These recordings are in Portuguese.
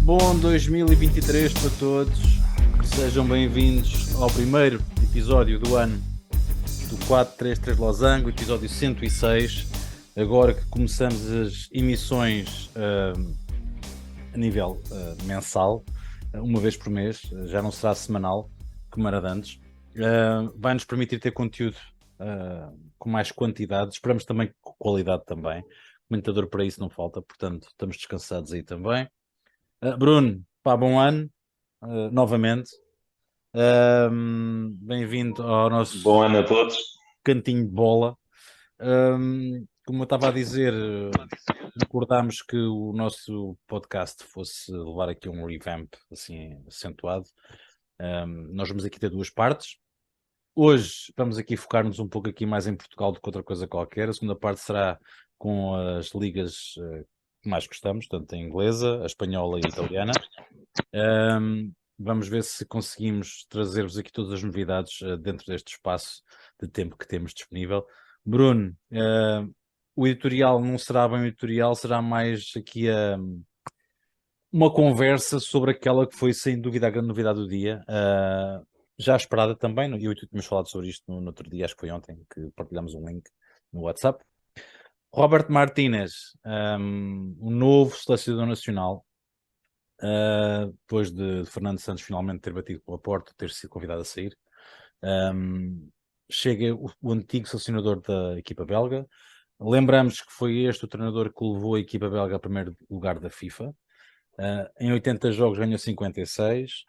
Bom 2023 para todos, sejam bem-vindos ao primeiro episódio do ano do 433 Losango, episódio 106. Agora que começamos as emissões a nível mensal, uma vez por mês, já não será semanal, como era de antes, vai-nos permitir ter conteúdo com mais quantidade, esperamos também com qualidade também. Comentador para isso não falta, portanto estamos descansados aí também. Bruno, bom ano, novamente. Bem-vindo ao nosso Bom ano a todos. cantinho de bola. Como eu estava a dizer, acordámos que o nosso podcast fosse levar aqui um revamp assim acentuado. Nós vamos aqui ter duas partes. Hoje vamos aqui focar-nos um pouco aqui mais em Portugal do que outra coisa qualquer. A segunda parte será com as ligas que mais gostamos, tanto a inglesa, a espanhola e a italiana. Vamos ver se conseguimos trazer-vos aqui todas as novidades dentro deste espaço de tempo que temos disponível. Bruno, o editorial não será bem o editorial, será mais aqui uma conversa sobre aquela que foi sem dúvida a grande novidade do dia, já esperada também. Eu e tu tínhamos falado sobre isto no outro dia, acho que foi ontem, que partilhamos um link no WhatsApp. Robert Martínez, um novo selecionador nacional, depois de Fernando Santos finalmente ter batido pela porta, ter sido convidado a sair. Chega o antigo selecionador da equipa belga. Lembramos que foi este o treinador que levou a equipa belga ao primeiro lugar da FIFA. Em 80 jogos ganhou 56.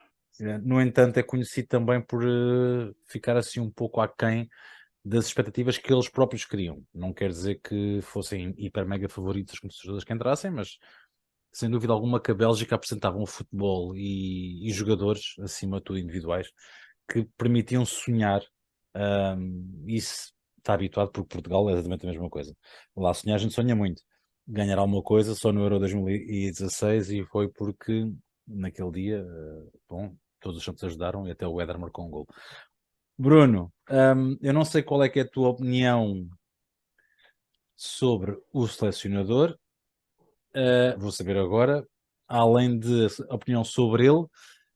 No entanto, é conhecido também por ficar assim um pouco aquém das expectativas que eles próprios queriam. Não quer dizer que fossem hiper mega favoritos os competidores que entrassem, mas sem dúvida alguma que a Bélgica apresentava um futebol e jogadores, acima de tudo individuais, que permitiam sonhar. Isso está habituado, porque Portugal é exatamente a mesma coisa. Lá sonhar a gente sonha muito. Ganhar alguma coisa só no Euro 2016 e foi porque naquele dia, bom, todos os santos ajudaram e até o Éder marcou um gol. Bruno, eu não sei qual é que é a tua opinião sobre o selecionador. Vou saber agora, além de a opinião sobre ele,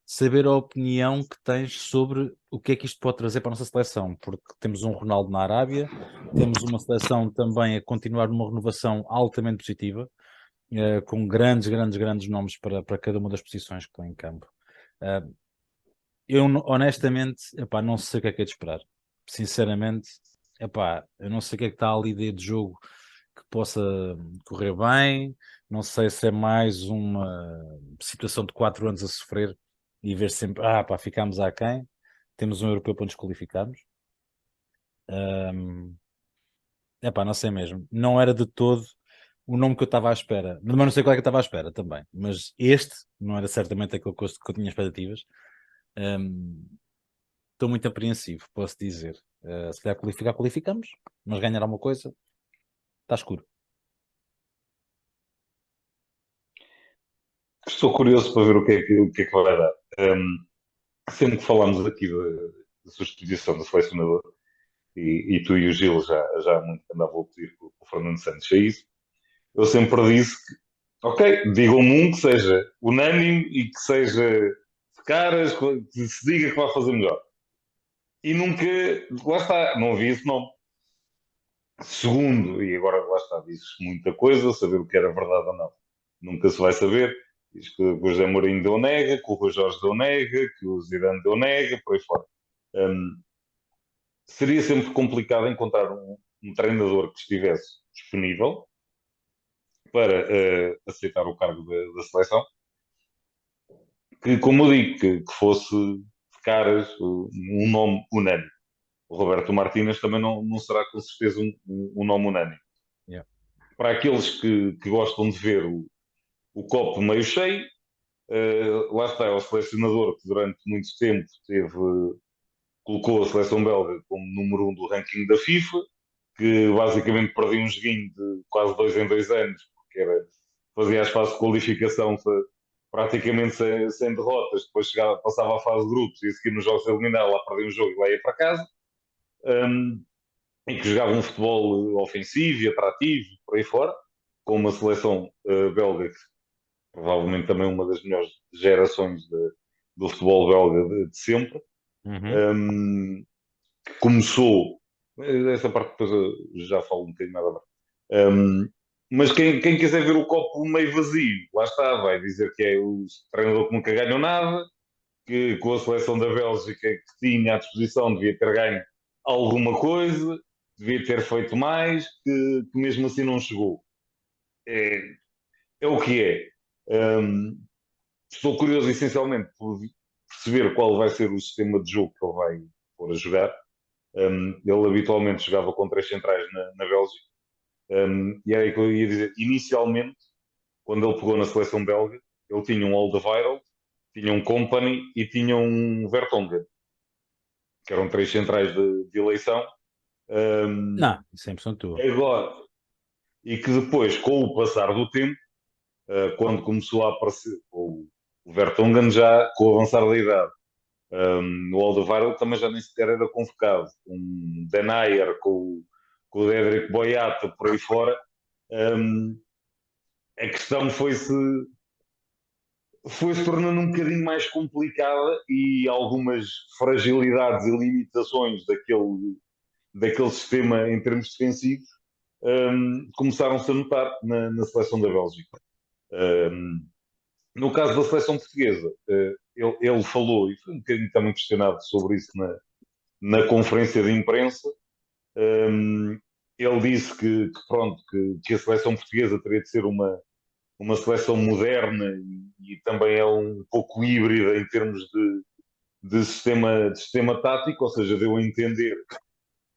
saber a opinião que tens sobre o que é que isto pode trazer para a nossa seleção, porque temos um Ronaldo na Arábia, temos uma seleção também a continuar numa renovação altamente positiva, com grandes nomes para cada uma das posições que estão em campo. Eu honestamente, epá, não sei o que é de esperar. Sinceramente, epá, eu não sei o que é que está ali de jogo que possa correr bem. Não sei se é mais uma situação de 4 anos a sofrer e ver sempre, pá, ficámos aquém. Temos um europeu para nos qualificarmos. Epá, não sei mesmo. Não era de todo o nome que eu estava à espera. Mas não sei qual é que eu estava à espera também. Mas este não era certamente aquele que eu tinha expectativas. Estou muito apreensivo, posso dizer. Se calhar qualificamos, mas ganhar alguma coisa, está escuro. Estou curioso para ver o que é que vai dar. Sempre que falamos aqui da substituição do selecionador, e tu e o Gil já há muito andavam a pedir que o Fernando Santos é isso, eu sempre disse que, ok, digam-me um que seja unânime e que seja de caras, que se diga que vai fazer melhor. E nunca, lá está, não havia esse nome. Segundo, e agora lá está, diz muita coisa, saber o que era verdade ou não. Nunca se vai saber. Diz que o José Mourinho deu nega, que o Rui Jorge deu nega, que o Zidane deu nega, por aí fora. Seria sempre complicado encontrar um treinador que estivesse disponível para aceitar o cargo da seleção, que, como eu digo, que fosse de caras um nome unânime. O Roberto Martínez também não será com certeza um nome unânime. Yeah. Para aqueles que gostam de ver o copo meio cheio, lá está, é o selecionador que durante muito tempo colocou a seleção belga como número um do ranking da FIFA, que basicamente perdia um joguinho de quase 2 em 2 anos, porque fazia as fases de qualificação praticamente sem derrotas, depois passava à fase de grupos e a seguir nos jogos de eliminar, lá perdia um jogo e lá ia para casa. Em que jogava um futebol ofensivo e atrativo, por aí fora, com uma seleção belga, que provavelmente também uma das melhores gerações do futebol belga de sempre. Uhum. Um, que começou, essa parte depois eu já falo um bocadinho mais agora. Mas quem quiser ver o copo meio vazio, lá está, vai dizer que é o treinador que nunca ganhou nada, que com a seleção da Bélgica que tinha à disposição devia ter ganho alguma coisa, devia ter feito mais, que mesmo assim não chegou. É, é o que é. Um, Estou curioso essencialmente por perceber qual vai ser o sistema de jogo que ele vai pôr a jogar. Ele habitualmente jogava com três centrais na Bélgica. E era aí que eu ia dizer. Inicialmente, quando ele pegou na seleção belga, ele tinha um Alderweireld, tinha um Company e tinha um Vertonghen, que eram três centrais de eleição. Um, Não, 100% tua. Agora, e que depois, com o passar do tempo, quando começou a aparecer o Vertonghen, já com o avançar da idade, o Alderweireld também já nem sequer era convocado. Um Denayer com o Cédric Boyata por aí fora. Um, a questão foi-se tornando um bocadinho mais complicada e algumas fragilidades e limitações daquele sistema em termos defensivos começaram-se a notar na seleção da Bélgica. Um, no caso da seleção portuguesa, ele falou, e foi um bocadinho também questionado sobre isso na conferência de imprensa. Um, ele disse pronto, que a seleção portuguesa teria de ser uma seleção moderna e também é um pouco híbrida em termos de sistema tático, ou seja, deu a entender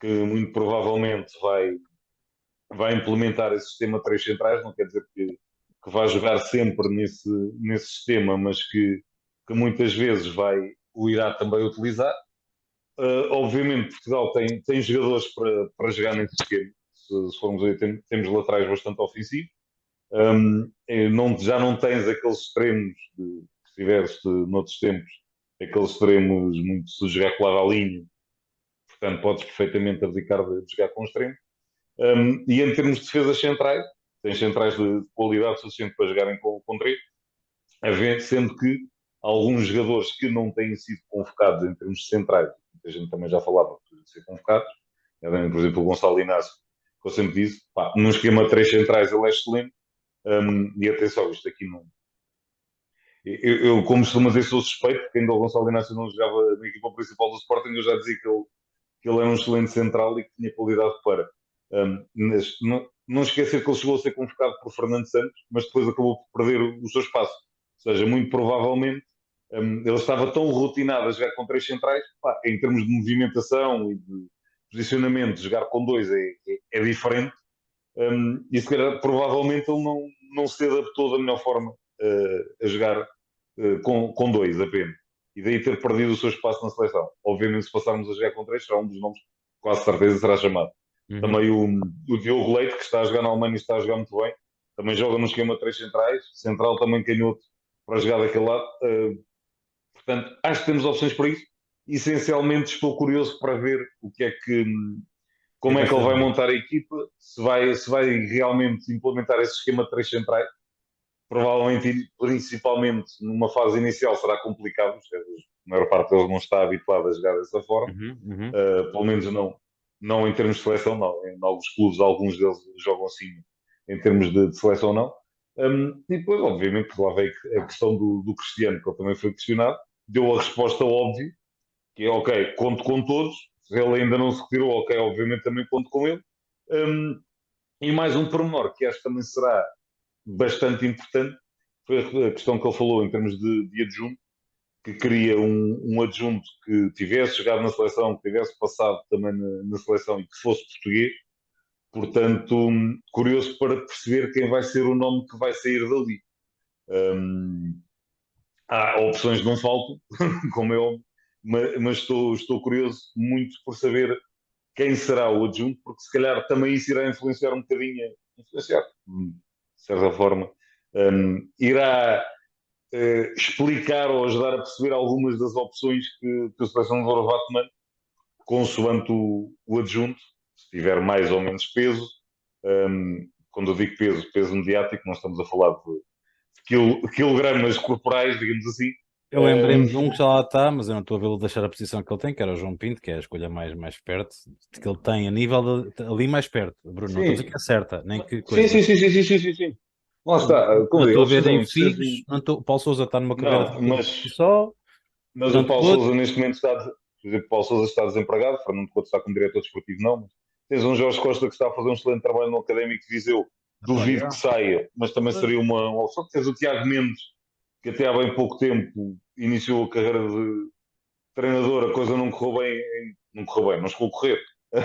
que muito provavelmente vai implementar esse sistema de três centrais, não quer dizer que vai jogar sempre nesse sistema, mas que muitas vezes o irá também utilizar. Obviamente, Portugal tem jogadores para jogar nesse esquema. Se formos ver, temos laterais bastante ofensivos. Já não tens aqueles extremos que tiveste noutros tempos, aqueles extremos muito se jogar colado à linha, portanto, podes perfeitamente abdicar de jogar com extremo. E em termos de defesas centrais, tens centrais de qualidade suficiente para jogarem com três, sendo que alguns jogadores que não têm sido convocados em termos de centrais, a gente também já falava de ser convocados, por exemplo, o Gonçalo Inácio, que eu sempre disse, pá, num esquema de três centrais ele é excelente, e atenção, isto aqui não. Eu como costumo dizer, sou suspeito, porque ainda o Gonçalo Inácio não jogava na equipa principal do Sporting, eu já dizia que ele era um excelente central e que tinha qualidade para. Não esquecer que ele chegou a ser convocado por Fernando Santos, mas depois acabou por perder o seu espaço. Ou seja, muito provavelmente ele estava tão rotinado a jogar com três centrais, pá, em termos de movimentação e de posicionamento, jogar com dois é diferente. E se calhar, provavelmente ele não se adaptou da melhor forma a jogar com dois apenas. E daí ter perdido o seu espaço na seleção. Obviamente, se passarmos a jogar com três, será um dos nomes, quase certeza, será chamado. Uhum. Também o Diogo Leite, que está a jogar na Alemanha e está a jogar muito bem, também joga no esquema de três centrais, central também canhoto para jogar daquele lado. Portanto, acho que temos opções para isso. Essencialmente, estou curioso para ver Que como é vai que ele vai fazer? montar a equipa, se vai realmente implementar esse esquema de três centrais. Provavelmente, principalmente numa fase inicial, será complicado, porque a maior parte deles não está habituado a jogar dessa forma, Uhum, uhum. pelo menos não em termos de seleção, não. Em alguns clubes, alguns deles jogam assim, em termos de seleção, não. E depois, obviamente, lá veio a questão do Cristiano, que ele também foi questionado, deu a resposta óbvia, que é ok, conto com todos, se ele ainda não se retirou, ok, obviamente também conto com ele. Um, e mais um pormenor, que acho que também será bastante importante, foi a questão que ele falou em termos de adjunto, que queria um adjunto que tivesse jogado na seleção, que tivesse passado também na seleção e que fosse português. Portanto, curioso para perceber quem vai ser o nome que vai sair dali. Um, Há opções não faltam, como é óbvio, mas estou curioso muito por saber quem será o adjunto, porque se calhar também isso irá influenciar um bocadinho, influenciar, de certa forma, irá explicar ou ajudar a perceber algumas das opções que a selecionador vai tomando, consoante o adjunto, se tiver mais ou menos peso, quando eu digo peso, peso mediático, nós estamos a falar de quilogramas corporais, digamos assim. Eu lembrei-me de um que já lá está, mas eu não estou a vê-lo deixar a posição que ele tem, que era o João Pinto, que é a escolha mais perto, de que ele tem a nível ali mais perto. Bruno, não estou a dizer Sim, que é certa, nem que sim, coisa. sim, sim, sim, sim, sim, sim, sim. Lá está, como Não eu digo, estou a eles ver fizeram em um excelente. figos, não estou, Paulo Sousa está numa carreira Não, tranquila por si só, mas o Fernando Paulo Couto, Sousa neste momento por exemplo, Paulo Sousa está desempregado, Fernando Couto está como diretor desportivo, não, mas tens um Jorge Costa que está a fazer um excelente trabalho no Académico de Viseu, epá, duvido que saia, mas também seria uma opção. Tens o Tiago Mendes, que até há bem pouco tempo iniciou a carreira de treinador, a coisa não correu bem, não correu bem, não chegou a correr é,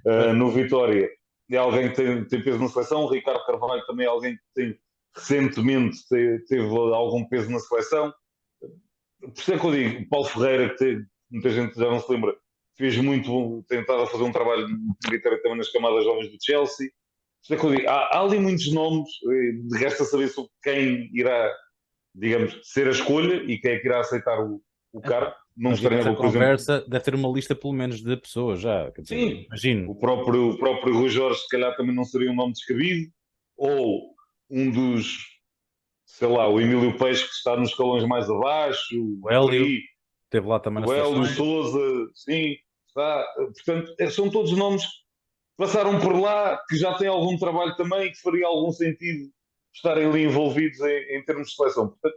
pois, no Vitória. É alguém que tem peso na seleção, o Ricardo Carvalho também é alguém que tem recentemente teve algum peso na seleção. Por isso é que eu digo, Paulo Ferreira, que muita gente já não se lembra, fez muito, tentado a fazer um trabalho militar também nas camadas jovens do Chelsea. Por isso é que eu digo, há ali muitos nomes, resta saber sobre quem irá, digamos, ser a escolha e quem é que irá aceitar o cargo. epá, Não mas esta estranhava, por exemplo, conversa deve ter uma lista pelo menos de pessoas já, quer dizer, sim, imagino. o próprio Rui Jorge, se calhar também não seria um nome descabido, ou um dos, sei lá, o Emílio Peixe, que está nos escalões mais abaixo, O por Hélio aí, esteve lá também nas o Hélio, o seleções. Souza, sim, está. Portanto, são todos nomes que passaram por lá, que já têm algum trabalho também, que faria algum sentido estarem ali envolvidos em termos de seleção. Portanto,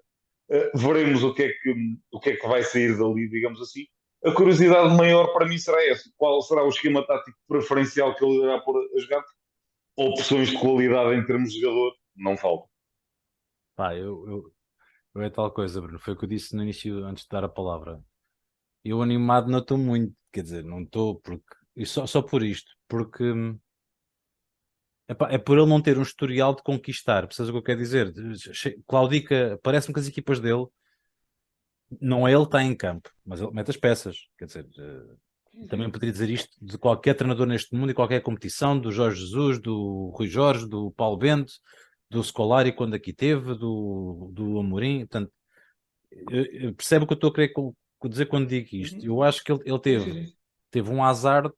veremos o que é que vai sair dali, digamos assim. A curiosidade maior para mim será essa: qual será o esquema tático preferencial que ele irá pôr a jogar? Opções de qualidade em termos de jogador não faltam. Pá, eu é tal coisa, Bruno, foi o que eu disse no início, antes de dar a palavra. Eu animado não estou muito, quer dizer, não estou, porque, e só por isto, porque epá, é por ele não ter um historial de conquistar, percebes o que eu quero dizer? Claudica, parece-me que as equipas dele, não é ele que está em campo, mas ele mete as peças, quer dizer, também poderia dizer isto de qualquer treinador neste mundo e qualquer competição, do Jorge Jesus, do Rui Jorge, do Paulo Bento, do Scolari quando aqui teve, do Amorim, portanto, percebe o que eu estou a querer dizer quando digo isto. Uhum. Eu acho que ele Sim, teve, sim, sim. teve um azar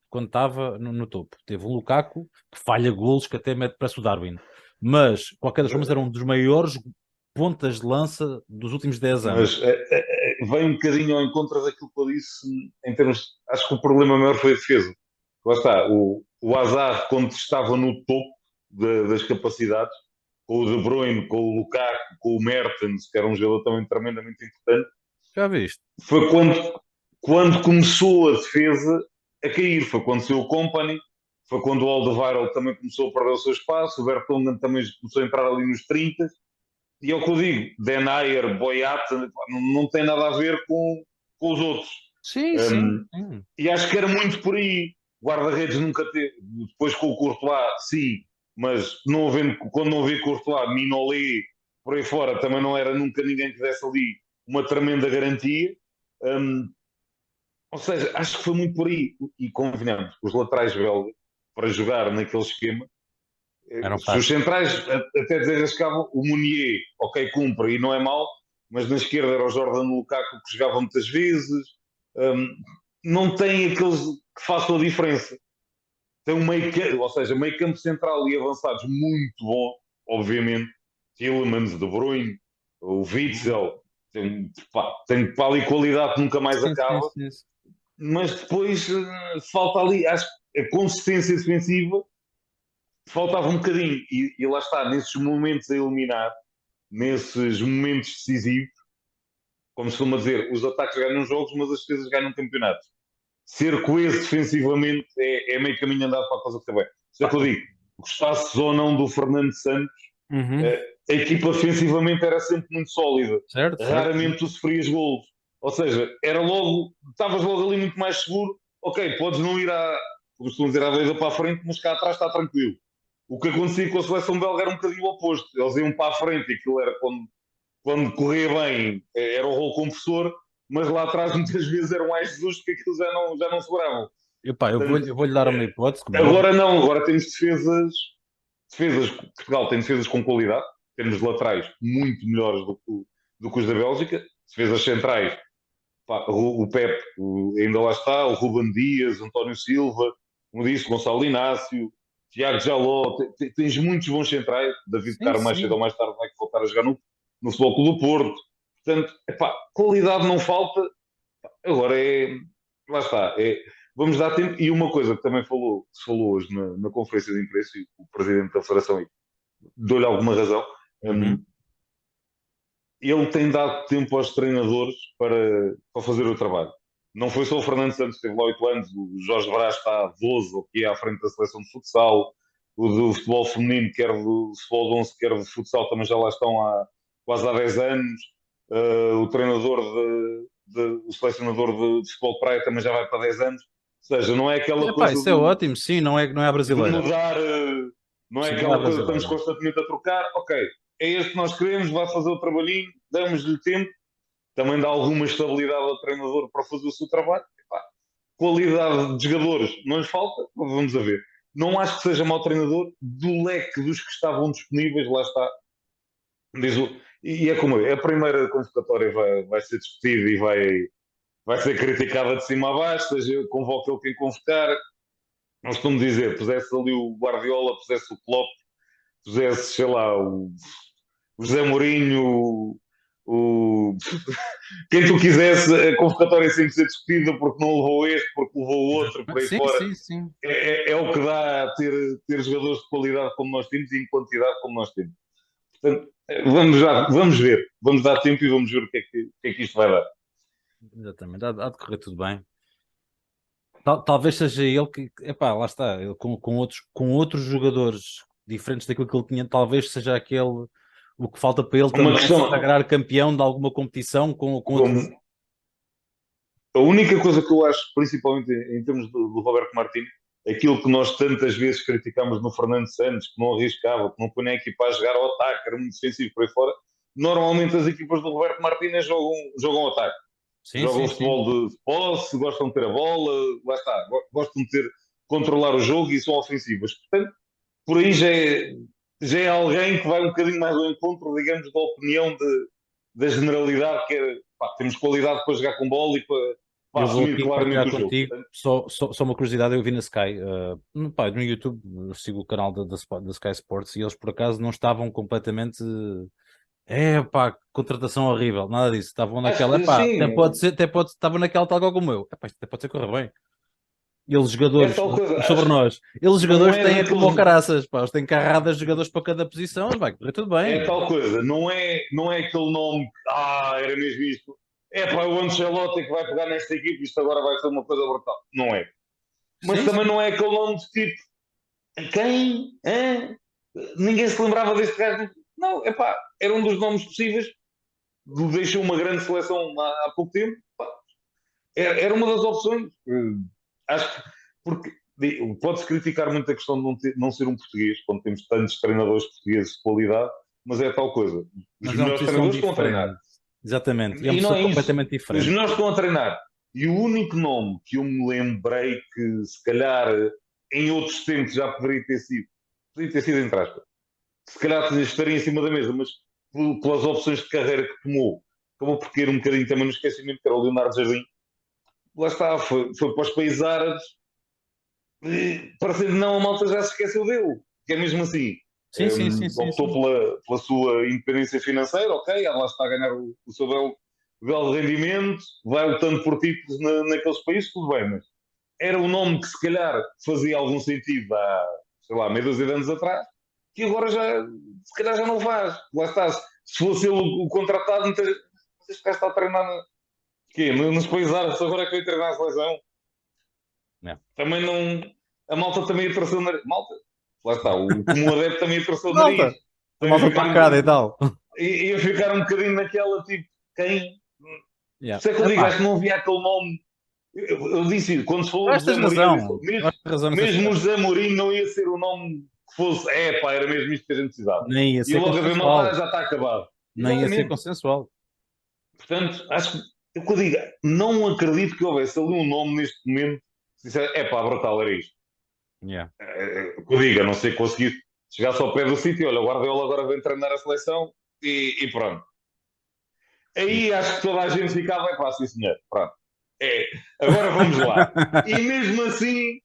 quando estava no topo. Teve um Lukaku que falha golos que até mete para o Darwin. Mas, de qualquer das formas, era um dos maiores pontas de lança dos últimos 10 anos. Mas vem um bocadinho ao encontro daquilo que eu disse em termos. Acho que o problema maior foi a defesa. Lá está, o Hazard, quando estava no topo das capacidades, com o De Bruyne, com o Lukaku, com o Mertens, que era um jogador também tremendamente importante, Já viste? foi quando começou a defesa a cair. Foi quando saiu o Company, foi quando o Alderweireld também começou a perder o seu espaço, o Vertonghen também começou a entrar ali nos 30. E é o que eu digo, Denayer, Boyata, não tem nada a ver com os outros. Sim, sim, Um, sim. e acho que era muito por aí. Guarda-redes nunca teve. Depois com o Courtois, sim, mas não havendo, quando não havia Courtois, Mignolet, por aí fora, também não era nunca ninguém que desse ali uma tremenda garantia. Um, ou seja, acho que foi muito por aí. E convenhamos, os laterais belgas, para jogar naquele esquema, Eram se os fracos. centrais até desarriscavam, o Munier, ok, cumpre e não é mau, mas na esquerda era o Jordan Lukaku que jogava muitas vezes. Um, não tem aqueles que façam a diferença. Tem um meio campo, ou seja, meio campo central e avançados muito bom, obviamente. Tielemans, De Bruyne, o Witzel, tem pá, ali qualidade que nunca mais Sim, sim, acaba, sim, sim. mas depois falta ali, acho que a consistência defensiva faltava um bocadinho. E lá está, nesses momentos a eliminar, nesses momentos decisivos, como se costuma dizer, os ataques ganham jogos, mas as defesas ganham campeonatos. Ser coeso defensivamente é meio caminho andado para a coisa que bem. Isso é Pá, que eu digo. Gostasses ou não do Fernando Santos, uhum. a equipa defensivamente era sempre muito sólida. Certo, certo. Raramente tu sofrias golos. Ou seja, era logo, estavas logo ali muito mais seguro. Ok, podes não ir como costumam dizer, à doida para a frente, mas cá atrás está tranquilo. O que acontecia com a seleção belga era um bocadinho o oposto. Eles iam para a frente e aquilo era quando corria bem, era o rolo compressor, mas lá atrás muitas vezes era mais Jesus que aquilo já não seguravam. Epá, Portanto, eu vou-lhe dar uma hipótese, como é óbvio. agora não, agora temos defesas, Portugal tem defesas com qualidade, temos laterais muito melhores do que os da Bélgica, defesas centrais, pá, o Pepe ainda lá está, o Ruben Dias, António Silva, como disse, Gonçalo Inácio, Tiago Jaló, tens muitos bons centrais. David Sim, Carmo, mais cedo ou sim. mais tarde, vai voltar a jogar no Futebol Clube do Porto. Portanto, epá, qualidade não falta. Agora lá está, vamos dar tempo. E uma coisa que também se falou hoje na conferência de imprensa, e o presidente da Federação, e dou-lhe alguma razão, Uhum. ele tem dado tempo aos treinadores para fazer o trabalho. Não foi só o Fernando Santos, que teve lá 8 anos, o Jorge Brás está há 12, ou que é à frente da seleção de futsal, o do futebol feminino, quer do futebol de 11, quer do futsal, também já lá estão há quase há 10 anos. O treinador, o selecionador de futebol de praia também já vai para 10 anos. Ou seja, não é aquela Epá, coisa isso é ótimo, sim, não é a de brasileira. mudar, não é Sim, não é a aquela coisa que estamos brasileira. constantemente a trocar. Ok, é este que nós queremos, vai fazer o trabalhinho, damos-lhe tempo, também dá alguma estabilidade ao treinador para fazer o seu trabalho. Epá, qualidade de jogadores não lhe falta, vamos a ver. Não acho que seja mau treinador, do leque dos que estavam disponíveis, lá está. E é como é, a primeira convocatória vai ser discutida e vai ser criticada de cima a baixo, seja convoca ele quem convocar. Nós costumo dizer, pusesse ali o Guardiola, pusesse o Klopp, pusesse, sei lá, o José Mourinho, o, quem tu quisesse, a convocatória sempre ser discutida porque não levou este, porque levou o outro, por Exatamente. aí Sim, fora. sim, sim. É o que dá a ter jogadores de qualidade como nós temos e em quantidade como nós temos. Portanto, vamos ver, vamos dar tempo e vamos ver o que é que isto vai dar. Exatamente. Há de correr tudo bem. Talvez seja ele que, epá, lá está, ele com outros jogadores diferentes daquilo que ele tinha, talvez seja aquele o que falta para ele Uma também se questão, sagrar campeão de alguma competição com outros. como, a única coisa que eu acho, principalmente em termos do Roberto Martins, aquilo que nós tantas vezes criticamos no Fernando Santos, que não arriscava, que não punha a equipa a jogar ao ataque, era muito defensivo por aí fora. Normalmente as equipas do Roberto Martínez jogam ao ataque. Sim, Jogam sim, sim. futebol de posse, gostam de ter a bola, lá está, gostam de controlar o jogo e são ofensivas. Portanto, por aí já é alguém que vai um bocadinho mais ao encontro, digamos, da opinião da generalidade, que é, pá, temos qualidade para jogar com bola e para Eu vou assumir aqui partilhar claramente o jogo. contigo Portanto, só uma curiosidade, eu vi na Sky, pá, no YouTube, eu sigo o canal da Sky Sports e eles por acaso não estavam completamente pá, contratação horrível, nada disso, estavam acho naquela, que pá, sim, estava naquela tal qual como eu, epá, isto até pode ser correr bem. Eles é jogadores, tal coisa. sobre Acho que nós, eles não jogadores é têm como o daqueles. caraças, pá, eles têm carradas de jogadores para cada posição, vai correr tudo É bem. tal coisa. Não é aquele nome que, era mesmo isto. É para o Ancelotti que vai pegar nesta equipe, isto agora vai ser uma coisa brutal. Não é. Mas Sim, também sim. não é aquele nome de tipo. Quem? Hã? Ninguém se lembrava deste gajo. Não, é pá, era um dos nomes possíveis. Deixou uma grande seleção há pouco tempo. Pá, era uma das opções. Acho que, porque pode-se criticar muito a questão de não ser um português, quando temos tantos treinadores portugueses de qualidade, mas é tal coisa. Os Mas é uma melhores posição treinadores estão a treinar. diferente, exatamente, e é uma E não posição é isso. completamente Os diferente. melhores estão a treinar. E o único nome que eu me lembrei que, se calhar, em outros tempos já poderia ter sido entre aspas, se calhar estaria em cima da mesa, mas pelas opções de carreira que tomou, acabou por cair um bocadinho também no esquecimento, que era o Leonardo Jardim. Lá está, foi para os países árabes, parecendo não, a malta já se esqueceu dele, que é mesmo assim. Sim, sim, sim, sim, Optou sim. pela sua independência financeira, ok, lá está a ganhar o seu belo rendimento, vai lutando por títulos naqueles países, tudo bem, mas era um nome que se calhar fazia algum sentido há, sei lá, meia dúzia de anos atrás, que agora se calhar já não faz. Lá está, se fosse ele o contratado, este gajo está a treinar nos países árabes, agora é que vai treinar a seleção. É. Também não. A malta também atraçou o nariz. Malta, lá está, o comum adepto também atraçou o nariz. Malta, a Também malta pancada e tal. ia ficar um bocadinho naquela tipo, quem? Yeah. Sei que eu digo, Epá, acho que não havia aquele nome. Eu disse, quando se eu falou do acho que José tens Mourinho, eu disse, razão. Eu acho que tens razão nesse mesmo o aspecto. José Mourinho não ia ser o nome que fosse, pá, era mesmo isto que a gente precisava. Nem ia E ser logo a ver, malta, consensual. já está acabado. Nem ia ser Exatamente. consensual. Portanto, acho que, o que eu digo, não acredito que houvesse ali um nome neste momento que dissesse, pá, brutal, era isto. Yeah. O que eu digo, a não ser que conseguir chegar-se ao pé do sítio, olha, o Guardiola agora vem treinar a seleção e pronto. Sim. Aí acho que toda a gente ficava, pá, sim senhor, pronto. Agora vamos lá. E mesmo assim,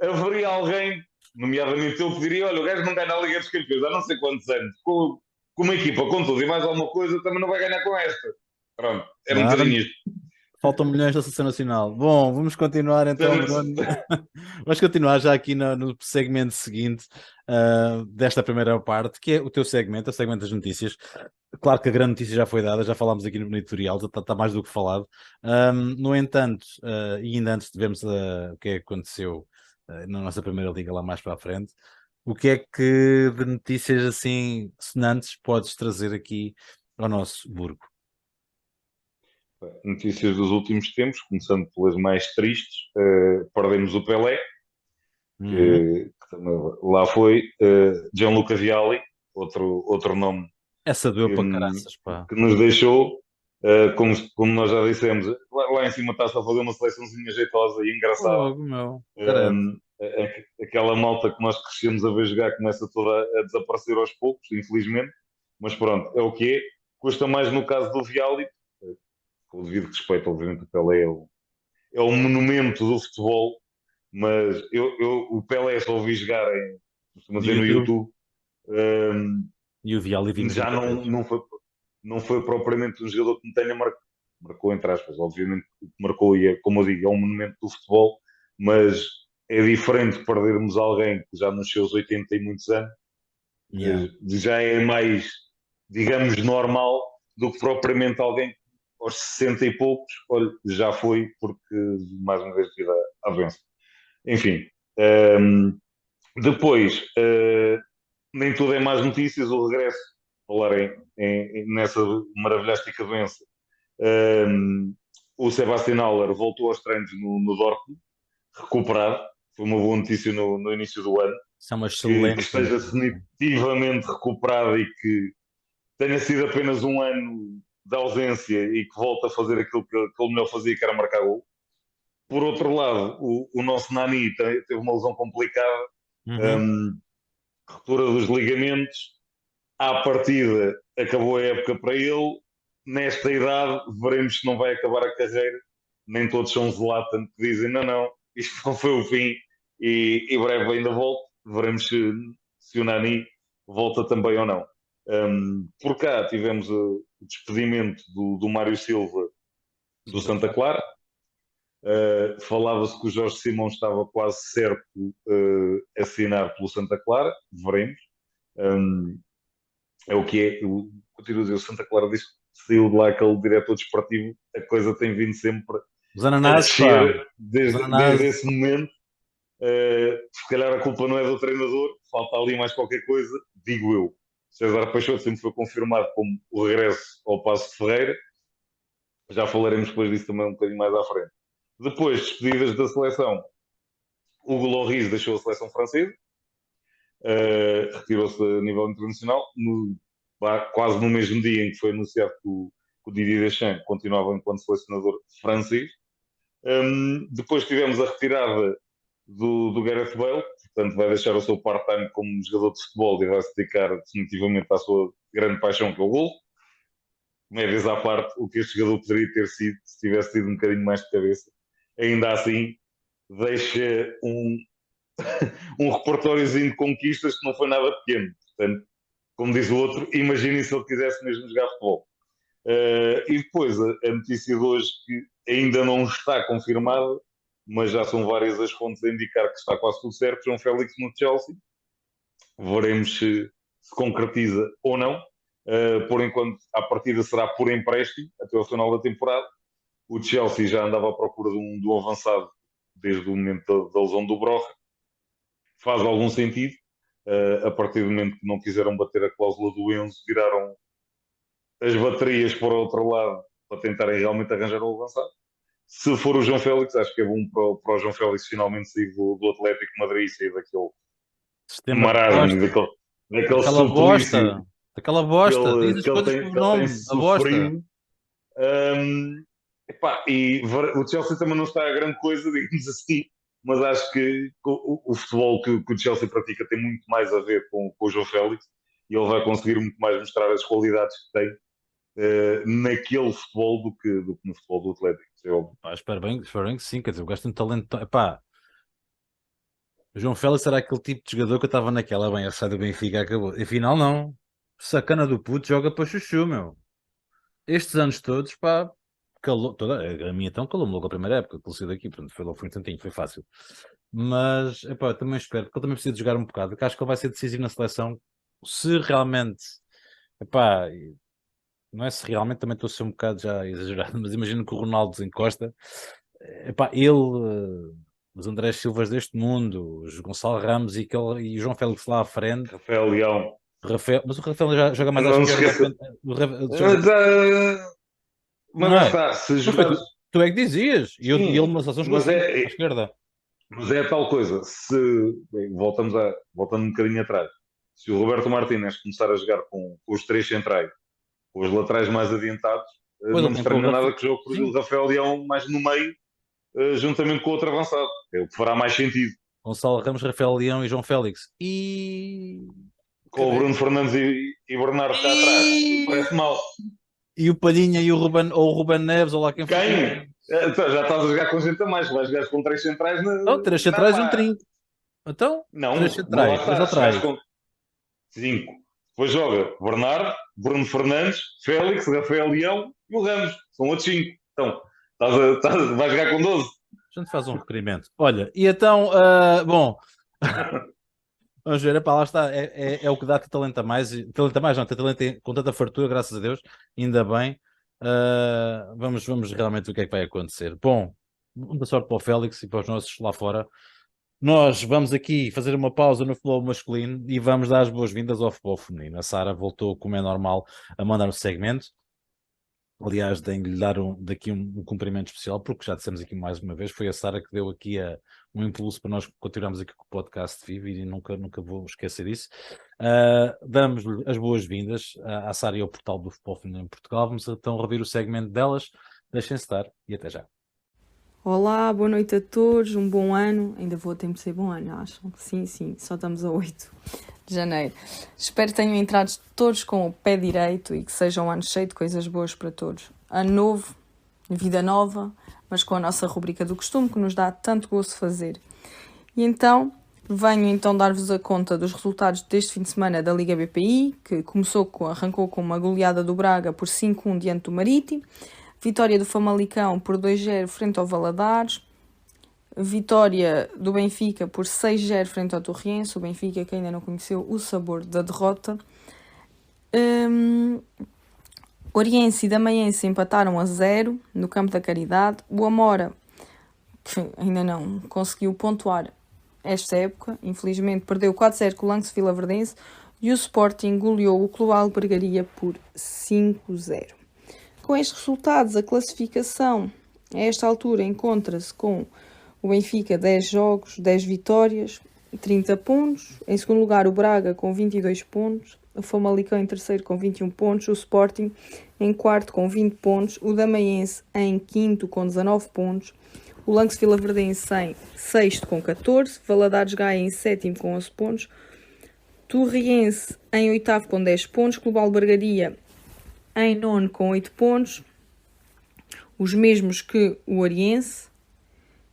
haveria alguém. Nomeadamente ele que diria, olha, o gajo não ganha a Liga dos Campeões há não sei quantos anos, com uma equipa, com tudo e mais alguma coisa, também não vai ganhar com esta. Pronto, era um Nada, bocadinho isto. faltam milhões da Seleção Nacional. Bom, vamos continuar então, Bruno. Vamos continuar já aqui no segmento seguinte desta primeira parte, que é o teu segmento, o segmento das notícias. Claro que a grande notícia já foi dada, já falámos aqui no editorial, está mais do que falado. No entanto, e ainda antes de vermos o que é que aconteceu na nossa primeira liga lá mais para a frente, o que é que de notícias assim sonantes podes trazer aqui ao nosso Burgo? Notícias dos últimos tempos, começando pelas mais tristes, perdemos o Pelé, Uhum. que também lá foi, Gianluca Vialli, outro nome Essa doeu que, para caraças, pá. que nos deixou, como nós já dissemos, lá em cima está-se a fazer uma seleçãozinha jeitosa e engraçada. Fogo, meu. Caralho. Aquela malta que nós crescemos a ver jogar começa toda a desaparecer aos poucos, infelizmente, mas pronto, é o que é. Custa mais no caso do Vialli, com o devido respeito, obviamente, o Pelé é o monumento do futebol, mas o Pelé só ouvi jogar costuma No dizer, no YouTube. YouTube. Um, E o Viali vimos já muitas não, vezes. não foi propriamente um jogador que me tenha marcou entre aspas, obviamente o que marcou e como eu digo, é um monumento do futebol, mas é diferente perdermos alguém que já nos seus 80 e muitos anos, Yeah. já é mais, digamos, normal do que propriamente alguém que aos 60 e poucos, olha, já foi porque mais uma vez vida avança. Enfim, um, depois, nem tudo é más notícias, o regresso, falar nessa maravilhástica doença. Um, o Sebastian Haller voltou aos treinos no Dortmund, recuperado. Foi uma boa notícia no início do ano. Isso é uma Que excelente esteja notícia. definitivamente recuperado e que tenha sido apenas um ano de ausência e que volte a fazer aquilo que ele melhor fazia, que era marcar gol. Por outro lado, o nosso Nani teve uma lesão complicada, Uhum. um, ruptura dos ligamentos. À partida, acabou a época para ele. Nesta idade, veremos se não vai acabar a carreira. Nem todos são Zlatan que dizem não, não, isto não foi o fim e breve ainda volta. Veremos se o Nani volta também ou não. Por cá tivemos o despedimento do Mário Silva do Santa Santa Clara. Clara. Falava-se que o Jorge Simão estava quase certo a assinar pelo Santa Clara. Veremos. Um, é o que é. Eu continuo a dizer, o Santa Clara diz que saiu de lá aquele diretor desportivo, a coisa tem vindo sempre Os a ananases, pá. descer Os desde ananases. esse momento. Se calhar a culpa não é do treinador, falta ali mais qualquer coisa, digo eu. César Peixoto sempre foi confirmado como o regresso ao Passo de Ferreira. Já falaremos depois disso também um bocadinho mais à frente. Depois, despedidas da seleção, Hugo Lloris deixou a seleção francesa, retirou-se a nível internacional, quase no mesmo dia em que foi anunciado que o Didier Deschamps continuava enquanto selecionador francês. Depois tivemos a retirada do Gareth Bale, portanto vai deixar o seu part-time como jogador de futebol e vai se dedicar definitivamente à sua grande paixão que é o gol. Médias à parte, o que este jogador poderia ter sido se tivesse tido um bocadinho mais de cabeça. Ainda assim, deixa um repertóriozinho de conquistas que não foi nada pequeno. Portanto, como diz o outro, imaginem se ele quisesse mesmo jogar futebol. E depois a notícia de hoje que ainda não está confirmada, mas já são várias as fontes a indicar que está quase tudo certo. João Félix no Chelsea. Veremos se concretiza ou não. Por enquanto, a partida será por empréstimo até ao final da temporada. O Chelsea já andava à procura de um avançado desde o momento da lesão do Broja. Faz algum sentido. A partir do momento que não quiseram bater a cláusula do Enzo, viraram as baterias para o outro lado para tentarem realmente arranjar o avançado. Se for o João Félix, acho que é bom para o João Félix finalmente sair do Atlético de Madrid e sair daquele Sistema de marasmo, bosta. daquele Daquela suplício bosta. Daquela que bosta. Diz ele, as que ele, coisas tem, pelo que ele tem nome. A bosta. sofrido. Um, o Chelsea também não está a grande coisa, digamos assim, mas acho que o futebol que o Chelsea pratica tem muito mais a ver com o João Félix e ele vai conseguir muito mais mostrar as qualidades que tem naquele futebol do que no futebol do Atlético. É óbvio. Pá, espero bem que sim. Quer dizer, o gajo tem talento. Pá, O João Félix era aquele tipo de jogador que eu estava naquela, bem, a sai do Benfica acabou. Afinal, não. Sacana do puto, joga para chuchu, meu. Estes anos todos, pá, calou, toda, a minha então calou-me logo a primeira época, que ele saiu daqui, portanto foi logo, foi um instantinho, foi fácil. Mas, epá, eu também espero, porque ele também precisa de jogar um bocado, porque acho que ele vai ser decisivo na seleção, se realmente, epá, não é se realmente também estou a ser um bocado já exagerado, mas imagino que o Ronaldo desencosta, epá, ele, os Andrés Silvas deste mundo, os Gonçalo Ramos e o João Félix lá à frente, Rafael Leão. Mas o Rafael já joga mais à Não se esquerda, esqueça. joga, Mas, mas não lá é? está, se Mas foi jogares. tu é que dizias, e ele Sim, numa seleção jogou mas assim, à esquerda. mas é a tal coisa. Se bem, voltando um bocadinho atrás, se o Roberto Martínez começar a jogar com os três centrais, com os laterais mais adiantados, Pois não ele me tem com o estranha nada que jogue, por exemplo, Sim, o Rafael Leão mais no meio, juntamente com o outro avançado. É o que fará mais sentido. Gonçalo Ramos, Rafael Leão e João Félix. E. Com o Credo. Bruno Fernandes e Bernardo cá atrás. E, Parece mal. e o Palhinha e o Ruben, ou o Ruben Neves, ou lá quem for. Quem? Então, já estás a jogar com gente a mais, vais jogar com três centrais Então, três na centrais e um pá. trinco. Então, três Não, mas lá centrais, três está, se jogares laterais. com cinco. Depois joga Bernardo, Bruno Fernandes, Félix, Rafael Leão e o Ramos. São outros cinco. Então, vais jogar com 12. A gente faz um requerimento. Olha, e então, bom, vamos ver, epá, lá está, é o que dá ter talento a mais, talento a mais não, ter talento com tanta fartura, graças a Deus, ainda bem. Vamos realmente ver o que é que vai acontecer. Bom, muita sorte para o Félix e para os nossos lá fora. Nós vamos aqui fazer uma pausa no futebol masculino e vamos dar as boas-vindas ao futebol feminino. A Sara voltou, como é normal, a mandar um segmento. Aliás, tenho de lhe dar daqui um cumprimento especial, porque já dissemos aqui mais uma vez, foi a Sara que deu aqui um impulso para nós continuarmos aqui com o podcast vivo e nunca vou esquecer disso. Damos-lhe as boas-vindas à Sara e ao portal do Futebol Feminino em Portugal. Vamos então rever o segmento delas. Deixem-se estar e até já. Olá, boa noite a todos, um bom ano. Ainda vou a tempo de ser bom ano, acham? Sim, só estamos a 8 de janeiro. Espero que tenham entrado todos com o pé direito e que seja um ano cheio de coisas boas para todos. Ano novo, vida nova, mas com a nossa rubrica do costume que nos dá tanto gosto fazer. E então, venho então dar-vos a conta dos resultados deste fim de semana da Liga BPI, que arrancou com uma goleada do Braga por 5-1 diante do Marítimo. Vitória do Famalicão por 2-0 frente ao Valadares. Vitória do Benfica por 6-0 frente ao Torriense. O Benfica que ainda não conheceu o sabor da derrota. Oriense e Damaense empataram a 0 no Campo da Caridade. O Amora, que ainda não conseguiu pontuar esta época, infelizmente perdeu 4-0 com o Lance Vilaverdense. E o Sporting goleou o Clube Albergaria por 5-0. Com estes resultados, a classificação a esta altura encontra-se com o Benfica 10 jogos, 10 vitórias, 30 pontos. Em segundo lugar, o Braga com 22 pontos. O Famalicão em terceiro com 21 pontos. O Sporting em quarto com 20 pontos. O Damaense em quinto com 19 pontos. O Lance Vilaverdense em sexto com 14. Valadares Gaia em sétimo com 11 pontos. Torriense em oitavo com 10 pontos. Clube Albergaria em nono com 8 pontos, os mesmos que o Oriense,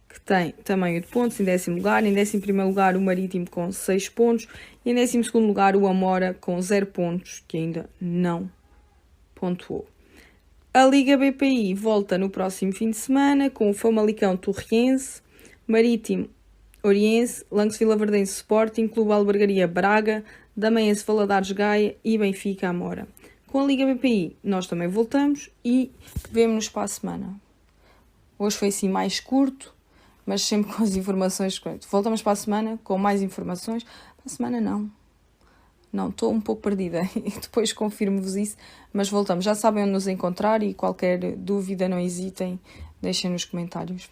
que tem também 8 pontos em décimo lugar. Em 11º lugar o Marítimo com 6 pontos e em 12º lugar o Amora com 0 pontos, que ainda não pontuou. A Liga BPI volta no próximo fim de semana com o Famalicão Torriense, Marítimo Oriense, Lance Vilaverdense Sporting, Clube Albergaria Braga, Damaense Valadares Gaia e Benfica Amora. Com a Liga BPI nós também voltamos e vemo-nos para a semana. Hoje foi assim mais curto, mas sempre com as informações corretas. Voltamos para a semana com mais informações. Para a semana não, estou um pouco perdida. Depois confirmo-vos isso, mas voltamos. Já sabem onde nos encontrar e qualquer dúvida não hesitem, deixem nos comentários.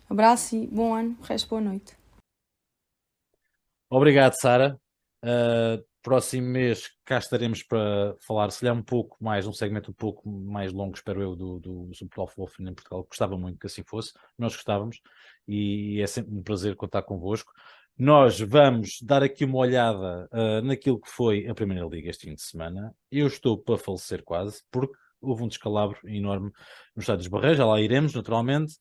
Abraço e bom ano, resto boa noite. Obrigado, Sara. Próximo mês cá estaremos para falar, se calhar um pouco mais, um segmento um pouco mais longo, espero eu, do Futebol Feminino em Portugal. Gostava muito que assim fosse, nós gostávamos e é sempre um prazer contar convosco. Nós vamos dar aqui uma olhada naquilo que foi a Primeira Liga este fim de semana. Eu estou para falecer quase, porque houve um descalabro enorme no estádio dos Barreiros, já lá iremos, naturalmente.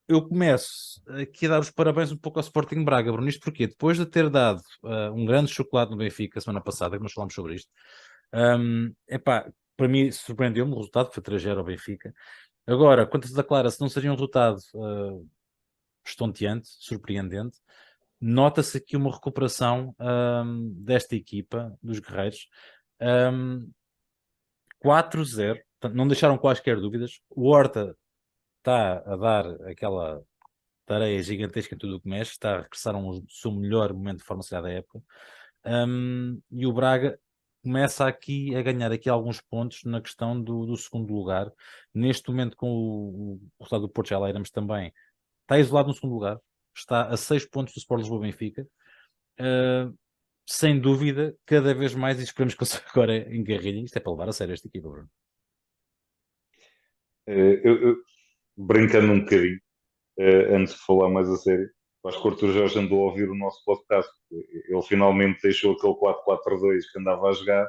eu começo aqui a dar os parabéns um pouco ao Sporting Braga, Bruno. Isto porquê? Depois de ter dado um grande chocolate no Benfica semana passada, que nós falámos sobre isto, epá, para mim surpreendeu-me o resultado, foi 3-0 ao Benfica. Agora, quanto se declara, se não seria um resultado estonteante, surpreendente, nota-se aqui uma recuperação desta equipa, dos guerreiros. 4-0, portanto, não deixaram quaisquer dúvidas. O Horta está a dar aquela tareia gigantesca em tudo o que mexe, está a regressar a um seu melhor momento de forma da época. E o Braga começa aqui a ganhar aqui alguns pontos na questão do segundo lugar. Neste momento, com o resultado do Porto, já lá iremos também, está isolado no segundo lugar, está a 6 pontos do Sport Lisboa Benfica. Sem dúvida, cada vez mais, e esperemos que eles agora engarrilhem. Isto é para levar a sério esta equipa, Bruno. Brincando um bocadinho, antes de falar mais a sério, acho que o Arthur Jorge andou a ouvir o nosso podcast. Ele finalmente deixou aquele 4-4-2 que andava a jogar,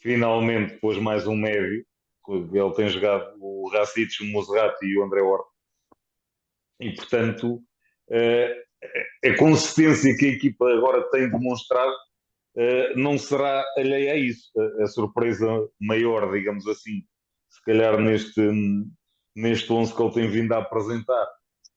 finalmente pôs mais um médio. Ele tem jogado o Racic, o Monserrate e o André Horta, e portanto a consistência que a equipa agora tem demonstrado não será alheia a isso. A surpresa maior, digamos assim, se calhar neste 11 que ele tem vindo a apresentar,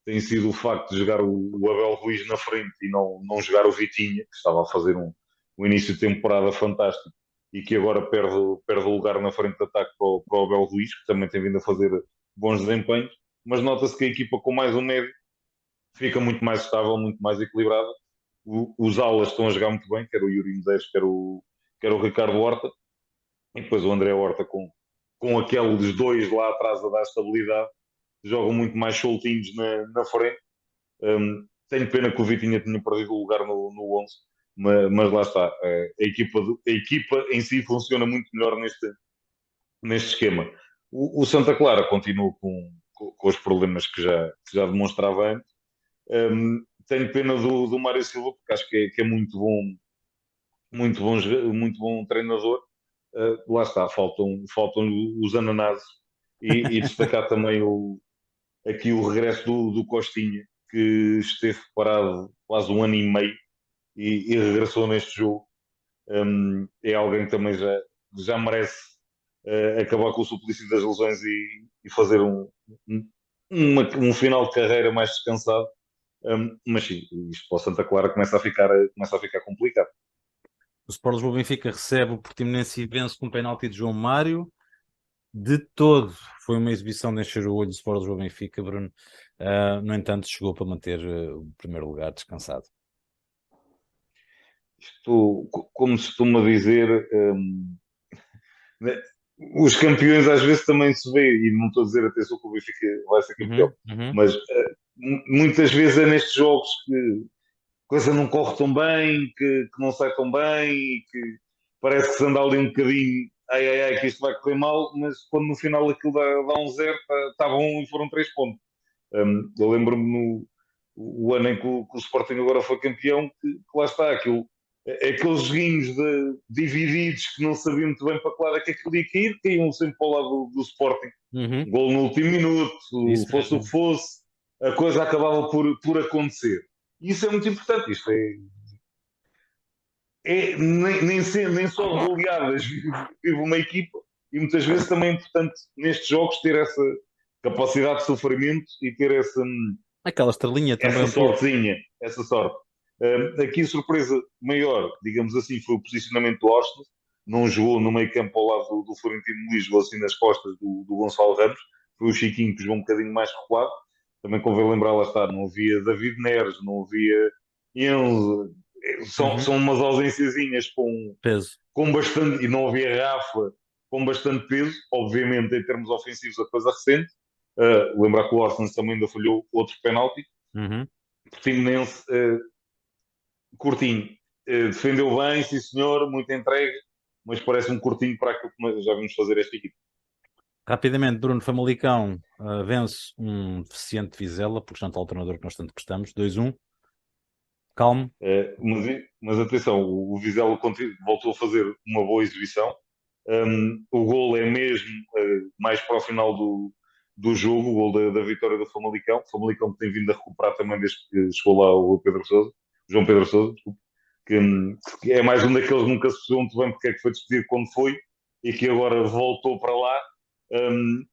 tem sido o facto de jogar o Abel Ruiz na frente e não jogar o Vitinha, que estava a fazer um início de temporada fantástico e que agora perde o lugar na frente de ataque para o Abel Ruiz, que também tem vindo a fazer bons desempenhos, mas nota-se que a equipa com mais um médio fica muito mais estável, muito mais equilibrada. Os alas estão a jogar muito bem, quer o Yuri Medeiros, quer o Ricardo Horta, e depois o André Horta com aqueles dois lá atrás a dar estabilidade, jogam muito mais soltinhos na frente. Tenho pena que o Vitinha tenha perdido o lugar no 11, mas lá está. A equipa em si funciona muito melhor neste esquema. O Santa Clara continua com os problemas que já demonstrava antes. Tenho pena do Mário Silva, porque acho que é muito bom treinador. Lá está, faltam os ananases e destacar também aqui o regresso do Costinha, que esteve parado quase um ano e meio e regressou neste jogo. É alguém que também já merece acabar com o suplício das lesões e fazer um final de carreira mais descansado. Mas sim, isto para o Santa Clara começa a ficar complicado. O Sport Lisboa Benfica recebe o Portimonense e vence com um penalti de João Mário. De todo, foi uma exibição de encher o olho do Sport Lisboa Benfica, Bruno. No entanto, chegou para manter o primeiro lugar descansado. Isto, como se costuma dizer, né, os campeões às vezes também se vê, e não estou a dizer atenção que o Benfica vai ser campeão, mas muitas vezes é nestes jogos que a coisa não corre tão bem, que não sai tão bem, e que parece que se anda ali um bocadinho, ai, que isto vai correr mal, mas quando no final aquilo dá um zero, está bom e foram 3 pontos. Eu lembro-me o ano em que o Sporting agora foi campeão, que lá está, aqueles joguinhos divididos que não sabiam muito bem para que lado é que aquilo ia cair, caíam sempre para o lado do Sporting. Gol no último minuto, fosse o que fosse, a coisa acabava por acontecer. E isso é muito importante. Isto nem só goleadas vive uma equipa, e muitas vezes também é importante nestes jogos ter essa capacidade de sofrimento e ter aquela estrelinha também. Essa sortezinha, essa sorte. Aqui a surpresa maior, digamos assim, foi o posicionamento do Austin. Não jogou no meio campo ao lado do Florentino Luís, jogou assim nas costas do Gonçalo Ramos. Foi o Chiquinho que jogou um bocadinho mais recuado. Também convém lembrar, lá está, não havia David Neres, não havia Enzo. São umas ausênciazinhas com bastante, e não havia Rafa, com bastante peso. Obviamente, em termos ofensivos, a coisa recente. Lembrar que o Austin também ainda falhou outro penalti. Portimonense, curtinho. Defendeu bem, sim senhor, muito entregue, mas parece um curtinho para aquilo que já vimos fazer esta equipe. Rapidamente, Bruno Famalicão vence um deficiente Vizela, porque já está o treinador que nós tanto gostamos, 2-1. Calmo. Mas atenção, o Vizela voltou a fazer uma boa exibição. O gol é mesmo mais para o final do jogo, o gol da vitória do Famalicão. O Famalicão que tem vindo a recuperar também desde que chegou lá o Pedro Sousa, João Pedro Sousa, desculpe, que é mais um daqueles que nunca se percebeu muito bem porque é que foi despedido quando foi e que agora voltou para lá.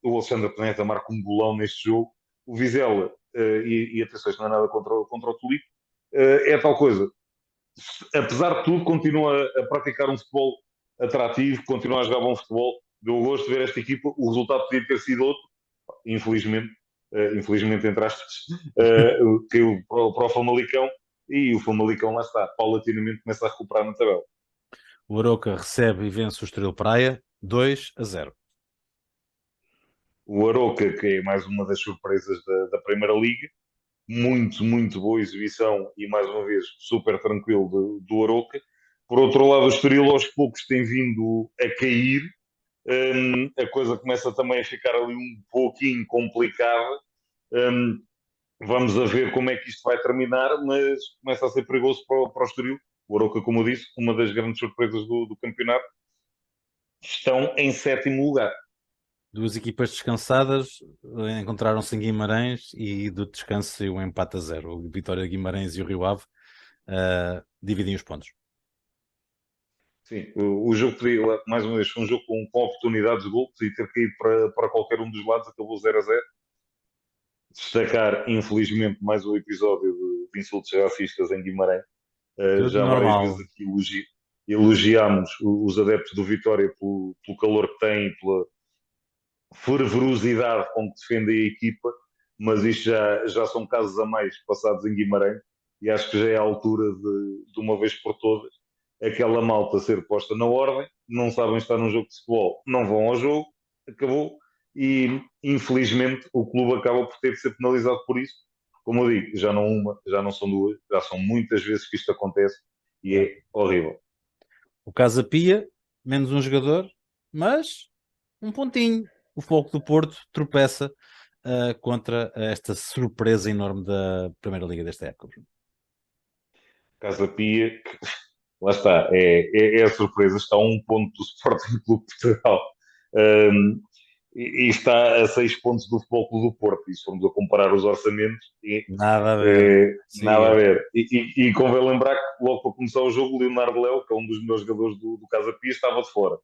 O Alexandre Planeta marca um golão neste jogo. O Vizela, e atenção, isto não é nada contra o Tulipe, é tal coisa. Apesar de tudo, continua a praticar um futebol atrativo, continua a jogar bom futebol. Deu gosto de ver esta equipa. O resultado podia ter sido outro, infelizmente, entre aspas, caiu para o Famalicão e o Famalicão lá está, paulatinamente começa a recuperar na tabela. O Arouca recebe e vence o Estoril Praia 2-0. O Arouca, que é mais uma das surpresas da Primeira Liga, muito boa exibição e mais uma vez super tranquilo do Arouca. Por outro lado, o Estoril aos poucos tem vindo a cair. A coisa começa também a ficar ali um pouquinho complicada. Vamos a ver como é que isto vai terminar, mas começa a ser perigoso para o Estoril. O Arouca, como eu disse, uma das grandes surpresas do campeonato, estão em 7º lugar. Duas equipas descansadas encontraram-se em Guimarães e do descanso saiu um empate a 0. O Vitória de Guimarães e o Rio Ave dividem os pontos. Sim, o jogo podia, mais uma vez, foi um jogo com oportunidades de gol, podia ter caído para qualquer um dos lados, acabou 0-0. Destacar, infelizmente, mais um episódio de insultos racistas em Guimarães. Já várias vezes aqui elogiámos os adeptos do Vitória pelo calor que têm, pela fervorosidade com que defendem a equipa, mas isto já são casos a mais passados em Guimarães e acho que já é a altura de uma vez por todas aquela malta ser posta na ordem, não sabem estar num jogo de futebol, não vão ao jogo, acabou, e infelizmente o clube acaba por ter de ser penalizado por isso. Como eu digo, já não uma, já não são duas, já são muitas vezes que isto acontece e é horrível. O Casa Pia, menos um jogador, mas um pontinho. O Foco do Porto tropeça contra esta surpresa enorme da Primeira Liga desta época. Casa Pia, lá está, é a surpresa, está a 1 ponto do Sporting Clube de Portugal. E está a 6 pontos do Futebol Clube do Porto. E se formos a comparar os orçamentos, nada a ver. Nada a ver. E convém lembrar que logo para começar o jogo, o Leonardo Léo, que é um dos melhores jogadores do Casa Pia, estava de fora.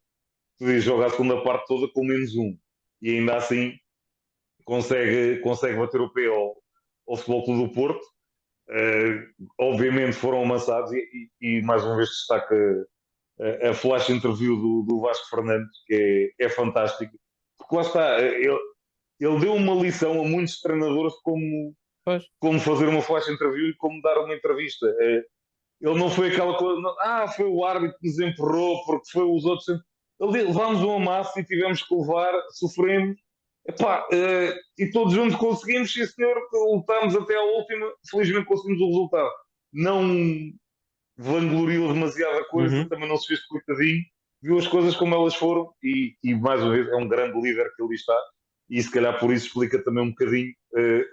Podia jogar a segunda parte toda com menos um. E ainda assim consegue bater o pé ao Futebol Clube do Porto. Obviamente foram amassados e mais uma vez destaca a flash interview do Vasco Fernandes, que é fantástico. Porque lá está, ele deu uma lição a muitos treinadores como fazer uma flash interview e como dar uma entrevista. Ele não foi aquela coisa, foi o árbitro que nos empurrou, porque foi os outros. Ele levámos um amasso e tivemos que levar, sofremos. E todos juntos conseguimos, sim senhor, lutámos até à última, felizmente conseguimos o resultado. Não vangloriou demasiado a coisa, também não se fez coitadinho, viu as coisas como elas foram e mais uma vez é um grande líder que ali está e se calhar por isso explica também um bocadinho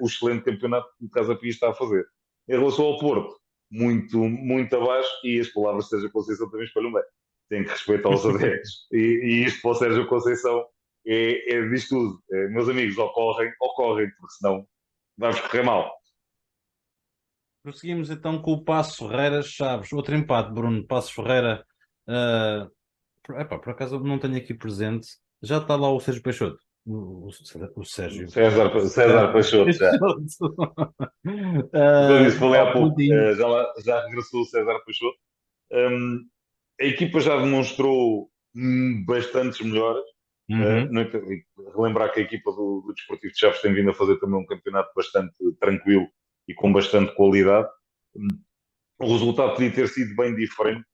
o excelente campeonato que o Casa Pia está a fazer. Em relação ao Porto, muito abaixo e as palavras de Sérgio Conceição também espalham bem. Tem que respeitar os adeptos e isto para o Sérgio Conceição disto tudo. Meus amigos, ocorrem, porque senão vamos correr mal. Prosseguimos então com o Passos Ferreira Chaves. Outro empate, Bruno. Passos Ferreira. Por acaso não tenho aqui presente. Já está lá o Sérgio Peixoto. O Sérgio. César Peixoto, já. Eu disse, falei há pouco. Já regressou o César Peixoto. A equipa já demonstrou bastantes melhoras. Relembrar que a equipa do Desportivo de Chaves tem vindo a fazer também um campeonato bastante tranquilo e com bastante qualidade. O resultado podia ter sido bem diferente.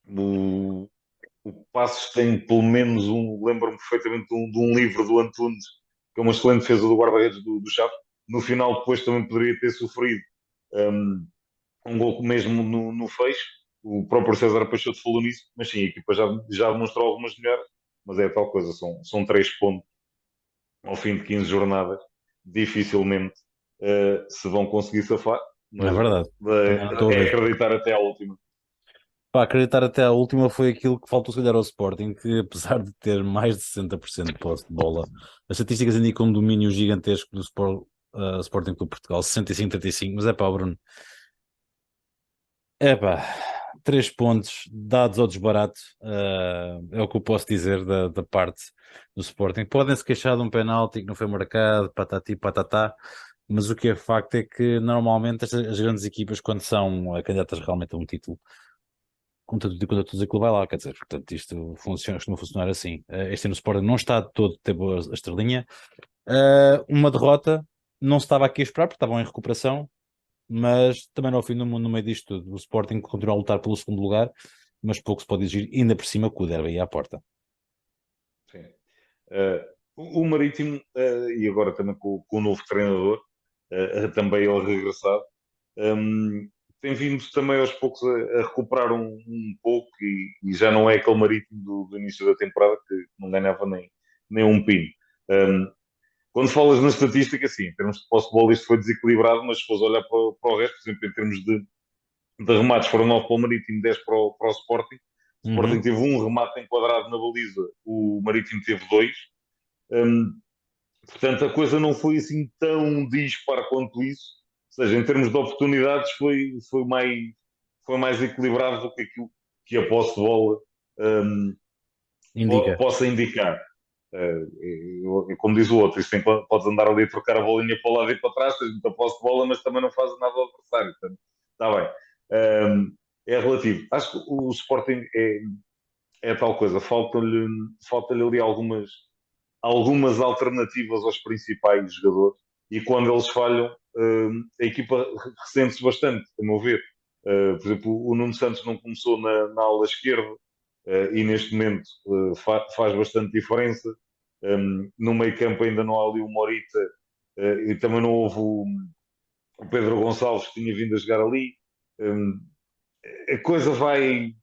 O Passos tem pelo menos lembro-me perfeitamente de um livro do Antunes, que é uma excelente defesa do guarda-redes do Chaves. No final, depois também poderia ter sofrido um gol mesmo no fecho. O próprio César Peixoto falou nisso, mas sim, a equipa já demonstrou algumas melhoras, mas é tal coisa, são 3 pontos ao fim de 15 jornadas, dificilmente se vão conseguir safar, mas é verdade. é acreditar até à última. Pá, acreditar até à última foi aquilo que faltou se calhar ao Sporting, que apesar de ter mais de 60% de posse de bola, as estatísticas indicam um domínio gigantesco do Sporting Clube Portugal, 65-35, mas é pá, Bruno, é pá, 3 pontos dados ao desbarato, é o que eu posso dizer da parte do Sporting. Podem-se queixar de um penalti que não foi marcado, patati patatá, mas o que é facto é que normalmente as grandes equipas, quando são candidatas realmente a um título, contra tudo aquilo vai lá, quer dizer, portanto, isto funciona, costuma funcionar assim. Este ano o Sporting não está de todo ter boa a estrelinha. Uma derrota, não se estava aqui a esperar, porque estavam em recuperação, mas também não ao fim do mundo no meio disto tudo. O Sporting continua a lutar pelo segundo lugar, mas pouco se pode exigir, ainda por cima com o derby aí à porta. Sim. O Marítimo, e agora também com o novo treinador, também ele regressado, um, tem vindo também aos poucos a recuperar um pouco e já não é aquele Marítimo do início da temporada que não ganhava nem um pino. Um, Quando falas na estatística, sim, em termos de posse de bola isto foi desequilibrado, mas se fores olhar para o resto, por exemplo, em termos de remates, foram 9 para o Marítimo, 10 para o Sporting. O Sporting Uhum. teve um remate enquadrado na baliza, o Marítimo teve dois. Um, Portanto, a coisa não foi assim tão dispar quanto isso. Ou seja, em termos de oportunidades, foi mais equilibrado do que aquilo que a posse de bola um, Indica. possa indicar. Como diz o outro, isto podes andar ali a trocar a bolinha para o lado e para trás, tens muita posse de bola, mas também não fazes nada ao adversário. Portanto, está bem. É relativo. Acho que o Sporting é tal coisa, falta-lhe ali algumas alternativas aos principais jogadores e quando eles falham, a equipa ressente-se bastante, a meu ver. Por exemplo, o Nuno Santos não começou na ala esquerda e neste momento faz bastante diferença. No meio campo ainda não há ali o Morita e também não houve o Pedro Gonçalves que tinha vindo a jogar ali. Um, a coisa vai.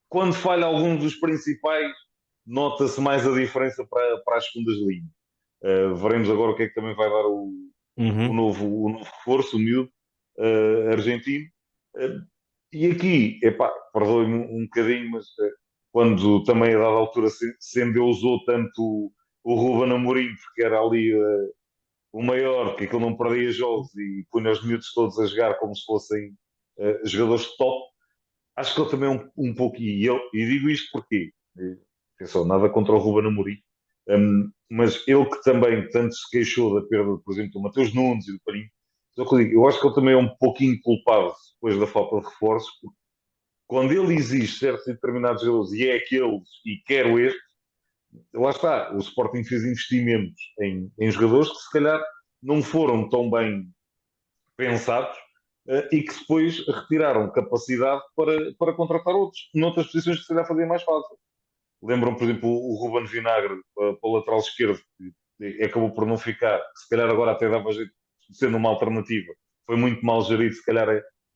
Quando falha algum dos principais, nota-se mais a diferença para as segundas linhas. Veremos agora o que é que também vai dar o Uhum. novo reforço, o miúdo argentino. Uh, e aqui, epá, perdoe-me um bocadinho, mas quando também a dada altura se endeusou tanto o Ruben Amorim, porque era ali o maior, que aquilo não perdia jogos e punha os miúdos todos a jogar como se fossem jogadores de top, acho que ele também é um pouco, e digo isto porque, atenção, nada contra o Ruben Amorim, mas ele que também tanto se queixou da perda, por exemplo, do Mateus Nunes e do Parinho, só que eu acho que ele também é um pouquinho culpado depois da falta de reforços, porque quando ele exige certos e determinados jogadores e é aqueles e quero este, lá está, o Sporting fez investimentos em jogadores que se calhar não foram tão bem pensados e que depois retiraram capacidade para contratar outros, noutras posições que se calhar fazia mais fácil. Lembram, por exemplo, o Ruben Vinagre para o lateral esquerdo, que acabou por não ficar, que se calhar agora até dava jeito sendo uma alternativa. Foi muito mal gerido, se calhar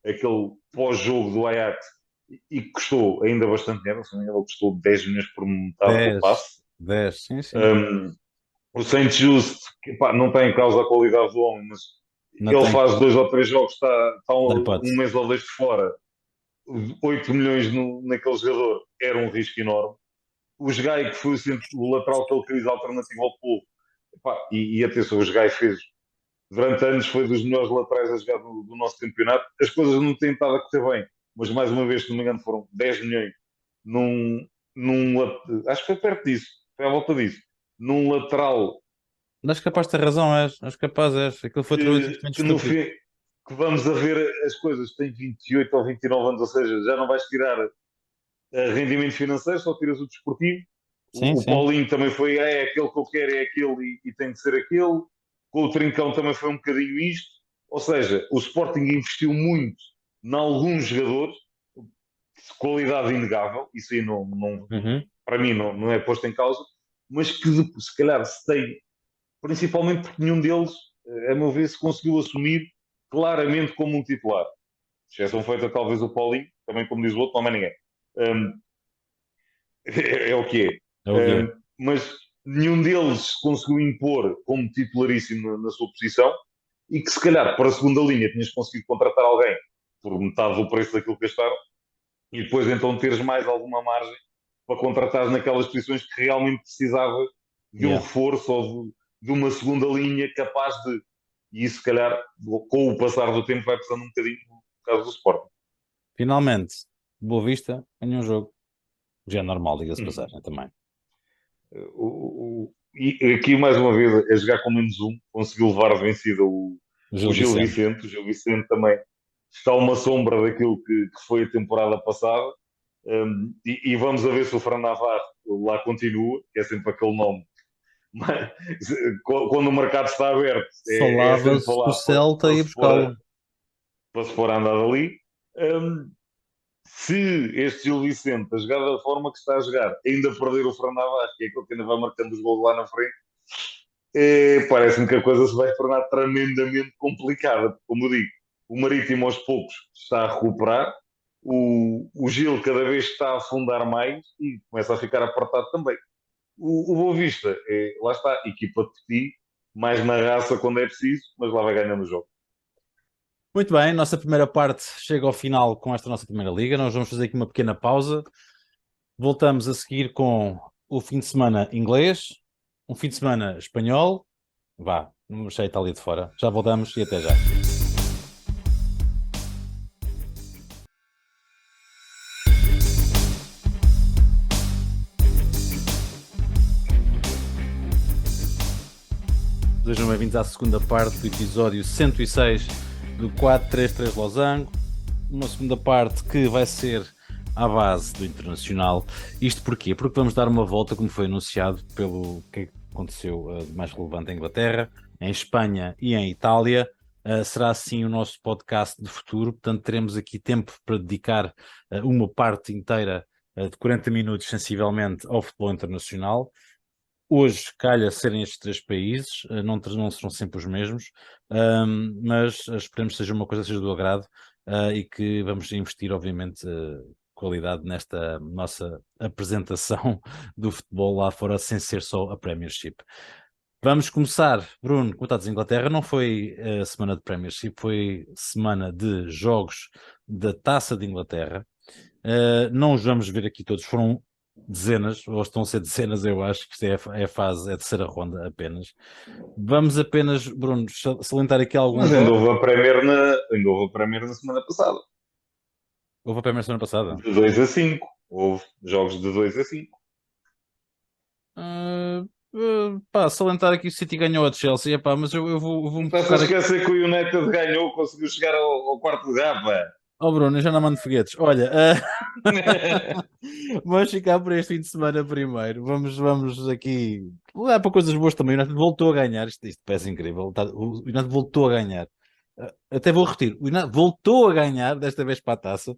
aquele pós-jogo do Ajax e custou ainda bastante dinheiro, se não me engano, ele custou 10 milhões por metade do 10, passe. 10, sim, sim. O Saint Just, que pá, não tem em causa a qualidade do homem, mas Não ele tem. faz 2 ou 3 jogos, está Dá um hipótese. mês ou dois de fora, 8 milhões naquele jogador era um risco enorme. O Gai, que foi o lateral que ele quis alternativo ao povo, e atenção, o Gai fez durante anos, foi dos melhores laterais a jogar do nosso campeonato. As coisas não têm estado a correr bem, mas mais uma vez, se não me engano, foram 10 milhões num, num acho que foi perto disso, foi à volta disso, num lateral Mas capaz de ter razão, és capaz, és. Aquilo foi outro investimento que no estúpido. fim, que vamos a ver as coisas, tem 28 ou 29 anos, ou seja, já não vais tirar rendimento financeiro, só tiras o desportivo. Sim, O sim. Paulinho também foi, é aquele que eu quero, é aquele e tem de ser aquele. Com o Trincão também foi um bocadinho isto. Ou seja, o Sporting investiu muito em alguns jogadores, de qualidade inegável, isso aí Uhum. para mim não é posto em causa, mas que se calhar se tem, principalmente porque nenhum deles, a meu ver, se conseguiu assumir claramente como um titular. Exceção feita talvez o Paulinho, também como diz o outro, não há mais ninguém. Um, é o que É é. o que é. Mas nenhum deles conseguiu impor como titularíssimo na sua posição e que se calhar para a segunda linha tinhas conseguido contratar alguém por metade do preço daquilo que gastaram e depois então teres mais alguma margem para contratar naquelas posições que realmente precisava de um reforço ou de uma segunda linha capaz de. E isso, se calhar, com o passar do tempo, vai passando um bocadinho no caso do Sporting. Finalmente, Boa Vista ganha um jogo. Já é normal, diga-se passagem também. E aqui, mais uma vez, a jogar com menos um, conseguiu levar a vencida o Gil Vicente. O Gil Vicente também está uma sombra daquilo que foi a temporada passada. E vamos a ver se o Fran Navarro lá continua, que é sempre aquele nome. Mas, quando o mercado está aberto, é sempre Falava-se que o falar Celta ia buscá-lo. para se pôr a andar ali. Se este Gil Vicente, a jogar da forma que está a jogar, ainda perder o Fran Navarro, que é aquele que ainda vai marcando os gols lá na frente, parece-me que a coisa se vai tornar tremendamente complicada. Como digo, o Marítimo aos poucos está a recuperar, o Gil cada vez está a afundar mais e começa a ficar apertado também. O Boa Vista, lá está, equipa de Petit, mais na raça quando é preciso, mas lá vai ganhando o jogo. Muito bem, nossa primeira parte chega ao final com esta nossa primeira liga. Nós vamos fazer aqui uma pequena pausa. Voltamos a seguir com o fim de semana inglês, um fim de semana espanhol. Vá, não deixei a Itália de fora. Já voltamos e até já. Sejam bem-vindos à segunda parte do episódio 106 do 433 Losango. Uma segunda parte que vai ser à base do Internacional. Isto porquê? Porque vamos dar uma volta, como foi anunciado, pelo que aconteceu de mais relevante em Inglaterra, em Espanha e em Itália. Será assim o nosso podcast de futuro, portanto teremos aqui tempo para dedicar uma parte inteira de 40 minutos sensivelmente ao futebol internacional. Hoje calha serem estes 3 países, não serão sempre os mesmos, mas esperemos que seja uma coisa que seja do agrado e que vamos investir, obviamente, qualidade nesta nossa apresentação do futebol lá fora, sem ser só a Premiership. Vamos começar, Bruno, como estás em Inglaterra, não foi semana de Premiership, foi semana de jogos da Taça de Inglaterra. Não os vamos ver aqui todos, foram dezenas, ou estão a ser dezenas, eu acho que isto é a fase, é a terceira ronda apenas. Vamos apenas, Bruno, salientar aqui alguns. Mas ainda houve a Premier na semana passada. Houve a Premier semana passada? De 2 a 5. Houve jogos de 2 a 5. Salientar aqui o City ganhou a Chelsea, epá, mas eu vou-me Estás a esquecer que o United ganhou, conseguiu chegar ao quarto lugar, pá. Oh Bruno, eu já não mando foguetes. Olha, vamos ficar por este fim de semana primeiro. Vamos aqui olhar para coisas boas também. O United voltou a ganhar. Isto parece incrível. O United voltou a ganhar. Até vou repetir. O United voltou a ganhar, desta vez para a taça.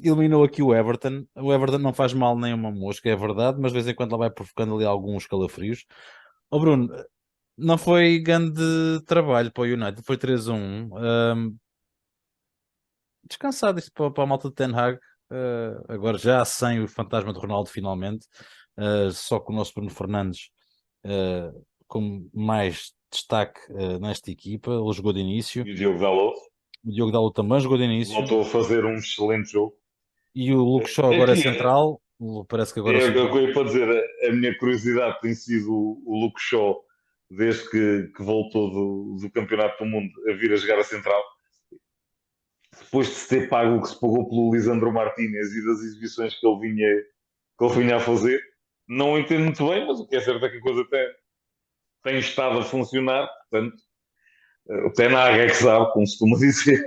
Eliminou aqui o Everton. O Everton não faz mal nem uma mosca, é verdade, mas de vez em quando ela vai provocando ali alguns calafrios. Oh Bruno, não foi grande trabalho para o United. Foi 3-1. Descansado isto para a malta de Ten Hag, agora já sem o fantasma de Ronaldo finalmente, só com o nosso Bruno Fernandes com mais destaque nesta equipa. Ele jogou de início. E o Diogo Dalot. O Diogo Dalot também jogou de início. Voltou a fazer um excelente jogo. E o Luke Shaw agora é central. Parece que agora é o que eu ia para dizer. A minha curiosidade tem sido o Luke Shaw, desde que voltou do Campeonato do Mundo, a vir a jogar a central. Depois de se ter pago o que se pagou pelo Lisandro Martínez e das exibições que ele vinha a fazer, não entendo muito bem, mas o que é certo é que a coisa tem estado a funcionar, portanto, o Ten Hag é que sabe, como se costuma dizer.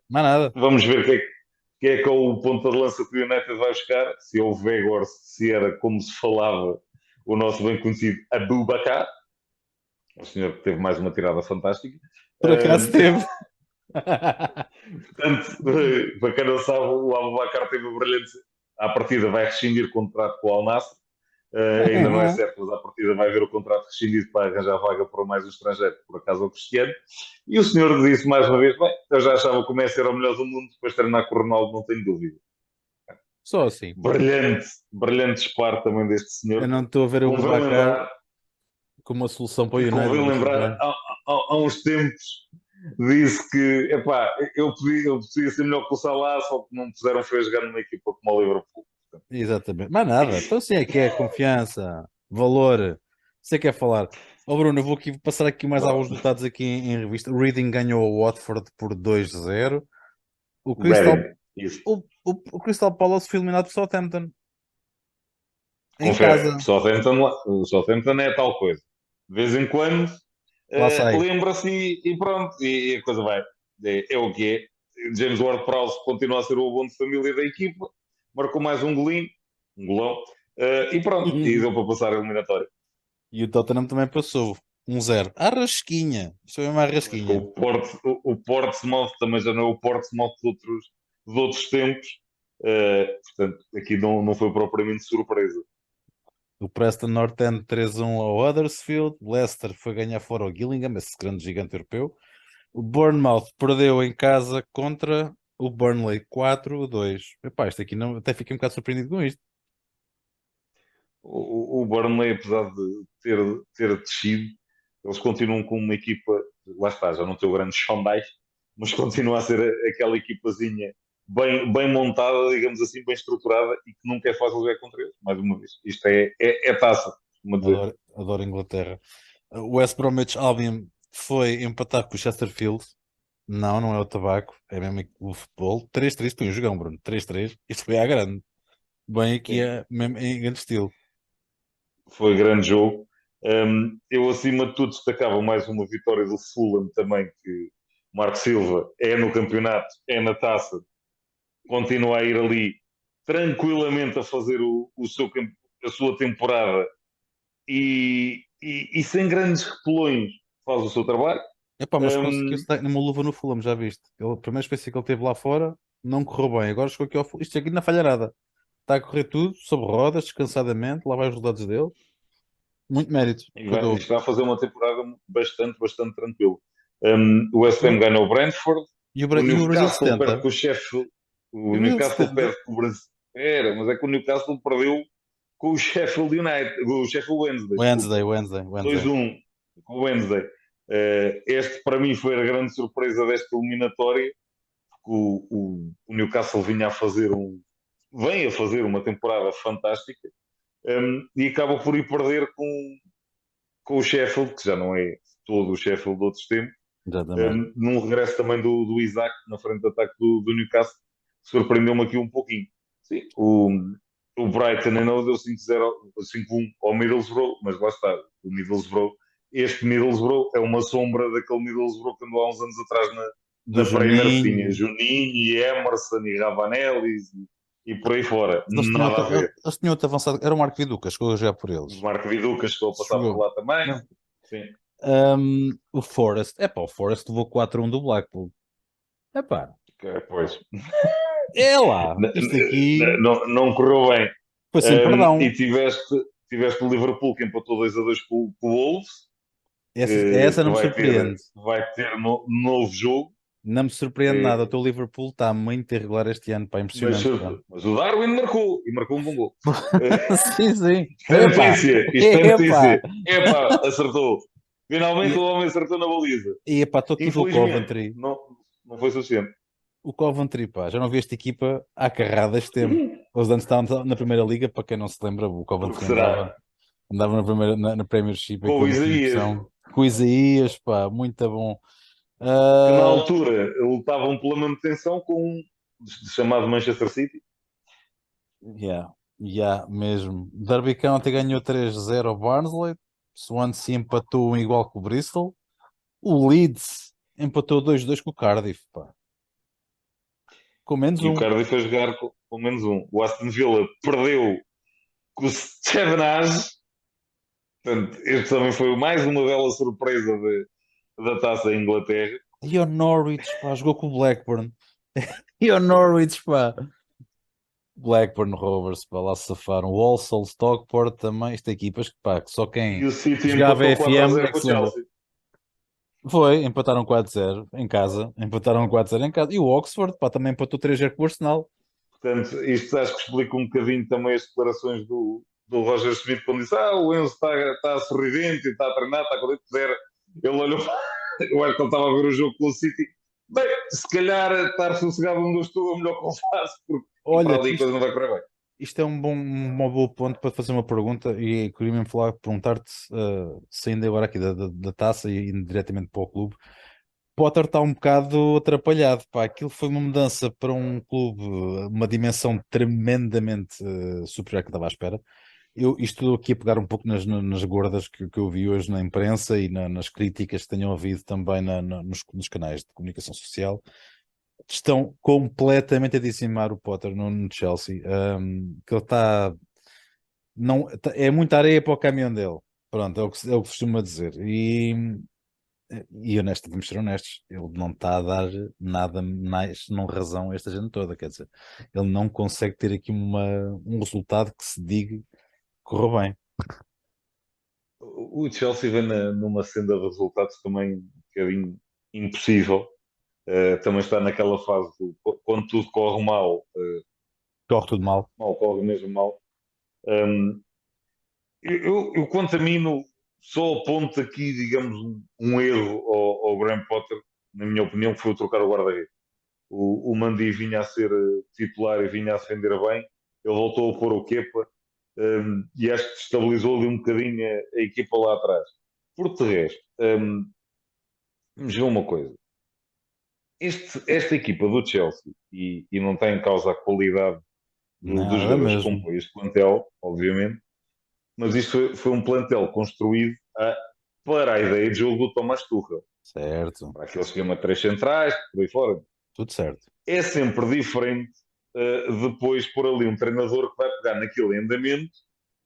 Não é nada. Vamos ver que é o ponto de lança que o United vai buscar, se é o Weghorst, se era, como se falava, o nosso bem conhecido Aboubakar, o senhor que teve mais uma tirada fantástica. Por acaso teve. Portanto, para quem não sabe, o Aboubakar teve o brilhante. À partida vai rescindir o contrato com o Al Nassr. Ainda não é certo, mas à partida vai ver o contrato rescindido para arranjar vaga para mais um estrangeiro, por acaso o Cristiano. E o senhor disse mais uma vez: bem, eu já achava que o Messi era o melhor do mundo, depois de treinar com o Ronaldo, não tenho dúvida. Só assim. Brilhante disparo também deste senhor. Eu não estou a ver o Aboubakar como uma solução para o United. Convém lembrar, há uns tempos, disse que, epá, eu podia ser melhor que o Salah, só que não me puseram foi a jogar numa equipa como o Liverpool. Exatamente. Mas nada, então sim é que é confiança, valor. Você quer falar? Ó Bruno, eu vou aqui passar aqui mais alguns resultados aqui em revista. O Reading ganhou o Watford por 2-0. O Crystal, Reading, isso. o Crystal Palace foi eliminado por Southampton em Confere, casa. O Southampton é tal coisa. De vez em quando Lá sai. lembra-se e pronto, e a coisa vai. É o que é. James Ward-Prowse continua a ser o abono de família da equipa, marcou mais um golinho, um golão, e pronto, e deu para passar a eliminatória. E o Tottenham também passou. 1-0. Arrasquinha. Isto foi uma Mas com arrasquinha. o Portsmouth também já não é o Portsmouth de outros tempos, portanto, aqui não foi propriamente surpresa. O Preston North End 3-1 ao Huddersfield. Leicester foi ganhar fora ao Gillingham, esse grande gigante europeu. O Bournemouth perdeu em casa contra o Burnley 4-2. Epá, isto aqui não, até fiquei um bocado surpreendido com isto. O Burnley, apesar de ter descido, eles continuam com uma equipa, lá está, já não tem o grande Sondage, mas continua a ser aquela equipazinha bem montada, digamos assim, bem estruturada e que nunca é fácil jogar contra eles, mais uma vez. Isto é taça, como dizer. Adoro Inglaterra. O West Bromwich Albion foi empatar com o Chesterfield. Não, não é o tabaco, é mesmo o futebol. 3-3, foi um jogão, Bruno. 3-3, isto foi à grande. Bem, aqui Sim, é mesmo em grande estilo. foi grande jogo. Eu, acima de tudo, destacava mais uma vitória do Fulham também, que Marco Silva é no campeonato, é na taça, continua a ir ali tranquilamente a fazer a sua temporada e sem grandes repelões faz o seu trabalho. Epá, mas conseguiu Um, se dar numa luva no Fulham, já viste? Ele, a primeira experiência que ele teve lá fora não correu bem. Agora chegou aqui ao Fulham. Isto aqui não falha nada. Está a correr tudo sobre rodas, descansadamente. Lá vai os resultados dele. Muito mérito que eu e dou. está a fazer uma temporada bastante tranquila. O West Ham Eu- ganha o Brentford, o E o Brasil Newcastle perde 70. com o Sheffield, E o o Brasil Newcastle 70. perde com o Brasil. Era, mas é que o Newcastle perdeu com o Sheffield United, o Sheffield Wednesday, desculpa. Wednesday. 2-1 com o Wednesday. Este, para mim, foi a grande surpresa desta eliminatória, porque o Newcastle vem a fazer uma temporada fantástica, e acaba por ir perder com o Sheffield, que já não é todo o Sheffield de outros tempos, Exatamente. num regresso também do Isaac na frente de ataque do Newcastle, surpreendeu-me aqui um pouquinho. Sim, o Brighton ainda deu 5-1 ao Middlesbrough, mas lá está, o Middlesbrough. Este Middlesbrough é uma sombra daquele Middlesbrough que andou há uns anos atrás Do na Premier, que tinha Juninho. Juninho e Emerson e Ravanelli e por aí fora. Nada a ver. Eles tinham outro avançado. Era o Marco Viducas, que eu já por O eles. Marco Viduca chegou a passar por Jogou. lá também. Sim. O Forest. Epá, o Forest levou 4-1 do Blackpool. Epá, Pois. é lá. Isto aqui Não correu bem. foi sem E perdão. tiveste o Liverpool que empatou 2-2 com o Wolves, Essa que não me surpreende. vai ter novo jogo, Não me surpreende nada. O é, teu Liverpool está muito irregular este ano. Pá, mas, impressionante. Pá. mas o Darwin marcou e marcou um bom gol. Sim, sim. Isto é Epá! notícia, isto é Epá! notícia. Epá, acertou. Finalmente o E, homem acertou na baliza. epá, estou aqui a ver o Infelizmente, Coventry. não foi suficiente. O Coventry, pá, já não vi esta equipa há carrada este tempo. Eles antes estavam na Primeira Liga, para quem não se lembra, o Porque Coventry será? andava na Premiership Com o aqui na Isaías, promoção. Com o Isaías, pá, muito bom. que na Ah, altura lutavam pela manutenção com chamado Manchester City. mesmo. Derby County ganhou 3-0 ao Barnsley. Swansea empatou um igual com o Bristol. O Leeds empatou 2-2 com o Cardiff, pá. Com menos E o um. Cardiff a jogar com menos um. O Aston Villa perdeu com o Stevenage. Portanto, este também foi mais uma bela surpresa da taça em Inglaterra. E o Norwich, pá, jogou com o Blackburn. E o Norwich, pá. Blackburn Rovers, pá, lá se safaram. Walsall, Stockport também. Isto é equipas que, pá, que só E quem o City jogava empatou FM 4-0 é que com o se lembra. Chelsea. Foi, empataram 4-0 em casa. Empataram 4-0 em casa. E o Oxford, pá, também empatou 3-0 com o Arsenal. Portanto, isto acho que explica um bocadinho também as declarações do Roger Smith quando disse: o Enzo está sorridente, está a treinar, está contente. Ele olhou, eu acho que ele estava a ver o jogo com o City. Bem, se calhar estar sossegado onde eu estou é o melhor que eu faço, porque para Olha, ali a coisa não vai correr bem. isto é uma boa ponto para fazer uma pergunta e queria mesmo perguntar-te, saindo agora aqui da taça e indo diretamente para o clube. Potter está um bocado atrapalhado, pá. Aquilo foi uma mudança para um clube, uma dimensão tremendamente superior à que estava à espera. Isto estou aqui a pegar um pouco nas gordas que eu vi hoje na imprensa e nas críticas que tenham havido também nos canais de comunicação social. Estão completamente a dizimar o Potter no Chelsea. Que ele está. Não, é muita areia para o caminhão dele. Pronto, é o que costuma dizer. E honesto, vamos ser honestos, ele não está a dar nada mais, não razão a esta gente toda, quer dizer, ele não consegue ter aqui um resultado que se diga que correu bem. O Chelsea vem numa senda de resultados também um bocadinho impossível. Também está naquela fase quando tudo corre mal, Corre tudo mal. mal corre mesmo mal. Um, eu, quanto a mim, só aponto aqui, digamos, um erro ao Graham Potter, na minha opinião, que foi o trocar o guarda-redes. O Mandy vinha a ser titular e vinha a defender bem, ele voltou a pôr o Kepa, e acho que estabilizou ali um bocadinho a equipa lá atrás. Por de resto, vamos ver uma coisa. Esta equipa do Chelsea, e não está em causa a qualidade dos Nada jogadores que mesmo. compõem este plantel, obviamente, mas isto foi um plantel construído para a ideia de jogo do Thomas Tuchel, Certo. para aquele esquema de três centrais, por aí fora. Tudo certo. É sempre diferente depois por ali um treinador que vai pegar naquele andamento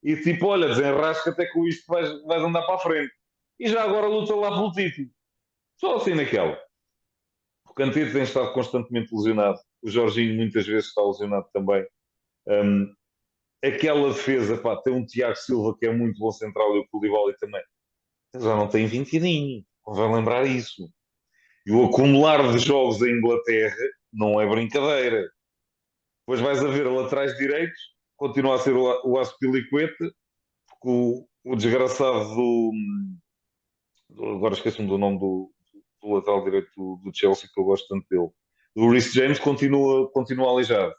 e tipo, olha, desenrasca até com isto vais andar para a frente. E já agora luta lá pelo título. Só assim naquela. O Kanté tem estado constantemente lesionado. O Jorginho muitas vezes está lesionado também. Um, aquela defesa, pá, tem um Tiago Silva que é muito bom central e o Koulibaly também. Já não tem 20 aninhos. Convém lembrar isso. E o acumular de jogos em Inglaterra não é brincadeira. Depois vais a ver a laterais direitos, continua a ser o Azpilicueta, porque o desgraçado agora esqueço-me do nome do lateral direito do Chelsea, que eu gosto tanto dele. O Reece James continua aleijado.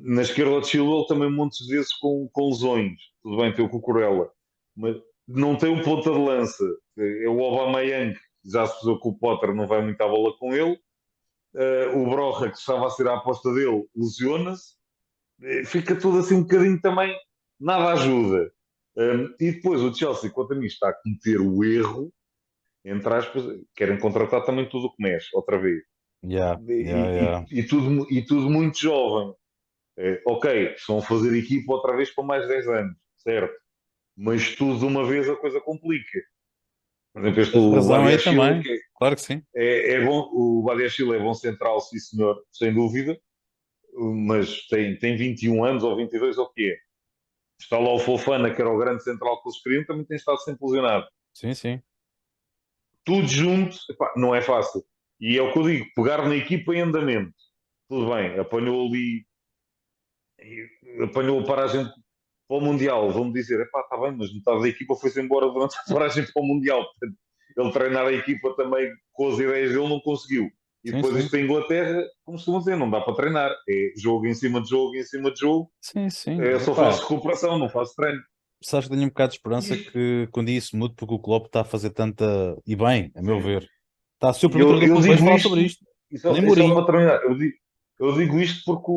Na esquerda de Chilwell também montes vezes com lesões. Tudo bem, tem o Cucurella, mas não tem o ponta de lança. É o Aubameyang, que já se pesou que o Potter não vai muito à bola com ele. O Broja, que estava a ser a aposta dele, lesiona-se. Fica tudo assim um bocadinho também, nada ajuda. E depois o Chelsea, quanto a mim, está a cometer o erro, entre aspas, querem contratar também tudo o que mexe, outra vez. Yeah, yeah, E, yeah. tudo muito jovem. Ok, estão a fazer equipa outra vez para mais 10 anos, certo? Mas tudo de uma vez a coisa complica. Por exemplo, este Tens o razão aí Badiashile, também. Claro que sim. é bom, o Badiashile é bom central, sim senhor, sem dúvida, mas tem 21 anos ou 22 ou o que é. Está lá o Fofana, que era o grande central que eles queriam, também tem estado sempre lesionado. Sim, sim. Tudo junto, epá, não é fácil. E é o que eu digo, pegar na equipa em andamento. Tudo bem, apanhou a paragem para o Mundial. Vão-me dizer, epá, está bem, mas metade da equipa foi-se embora durante a paragem para o Mundial. Portanto, ele treinar a equipa também com as ideias dele não conseguiu. E Sim, depois sim. isto em Inglaterra, como costumam dizer, não dá para treinar. É jogo em cima de jogo, em cima de jogo. Sim, sim. É, só Epá, faço recuperação, não faço treino. sabes que tenho um bocado de esperança Isto, que quando isso mude, porque o Klopp está a fazer tanta. E bem, a meu sim. ver. Está a ser o E primeiro treinador que eu eu vejo digo falar isto, sobre isto. Nem e só para Mourinho. terminar, eu digo isto porque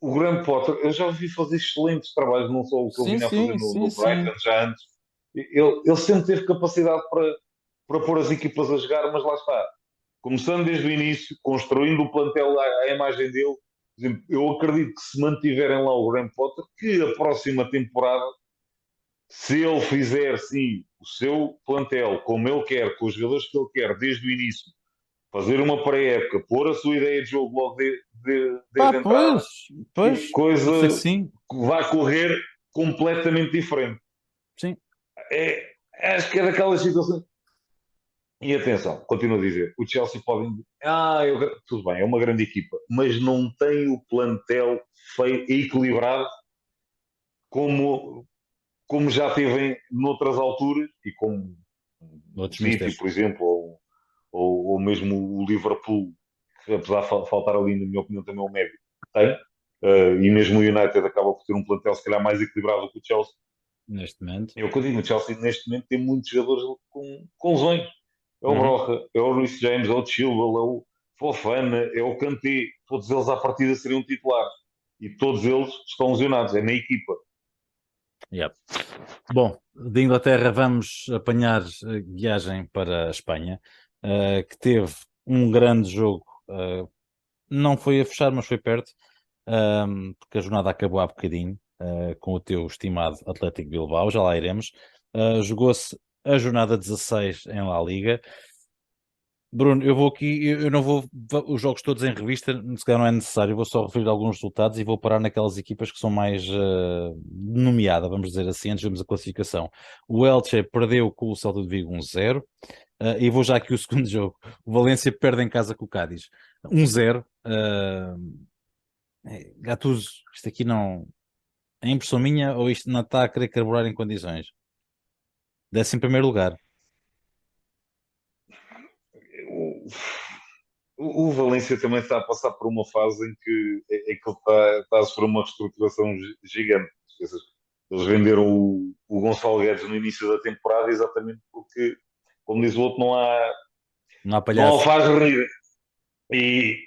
o Graham Potter, eu já ouvi fazer excelentes trabalhos, não só o que ele Sim, vinha a fazer sim, sim, no sim. Brighton, já antes. Ele sempre teve capacidade para pôr as equipas a jogar, mas lá está. Começando desde o início, construindo o plantel à imagem dele, por exemplo, eu acredito que se mantiverem lá o Graham Potter, que a próxima temporada, se ele fizer, sim, o seu plantel como ele quer, com os jogadores que ele quer desde o início, fazer uma pré-época, pôr a sua ideia de jogo logo Pá, desde a entrada, pois, pois, coisa pode ser que sim. vai correr completamente diferente. Sim. Acho que é daquelas situações. E atenção, continuo a dizer, o Chelsea pode. Tudo bem, é uma grande equipa, mas não tem o plantel equilibrado como, como já teve noutras alturas, e como o Outros City, mistérios. por exemplo, ou ou mesmo o Liverpool, que apesar de faltar ali, na minha opinião, também o médio, tem. E mesmo o United acaba por ter um plantel se calhar mais equilibrado do que o Chelsea. Neste momento. Eu digo, o Chelsea neste momento tem muitos jogadores com lesões. É o Uhum. Broja, é o Reece James, é o Chilwell, é o Fofana, é o Kanté. Todos eles à partida seriam titulares. E todos eles estão lesionados, é na equipa. Yep. Bom, de Inglaterra vamos apanhar viagem para a Espanha, que teve um grande jogo. Não foi a fechar, mas foi perto, porque a jornada acabou há bocadinho, com o teu estimado Atlético Bilbao, já lá iremos. Jogou-se a jornada 16 em La Liga. Bruno, eu vou aqui, eu não vou os jogos todos em revista, se calhar não é necessário, eu vou só referir alguns resultados e vou parar naquelas equipas que são mais nomeadas, vamos dizer assim, antes de vermos a classificação. O Elche perdeu com o Celta de Vigo 1-0, e vou já aqui o segundo jogo. O Valência perde em casa com o Cádiz 1-0. Gattuso, isto aqui não é impressão minha ou isto não está a querer carburar em condições? Desce em primeiro lugar. O Valência também está a passar por uma fase em que ele está a sofrer uma reestruturação gigante. Eles venderam o Gonçalo Guedes no início da temporada exatamente porque, como diz o outro, Não há não o palhaço. faz rir. E,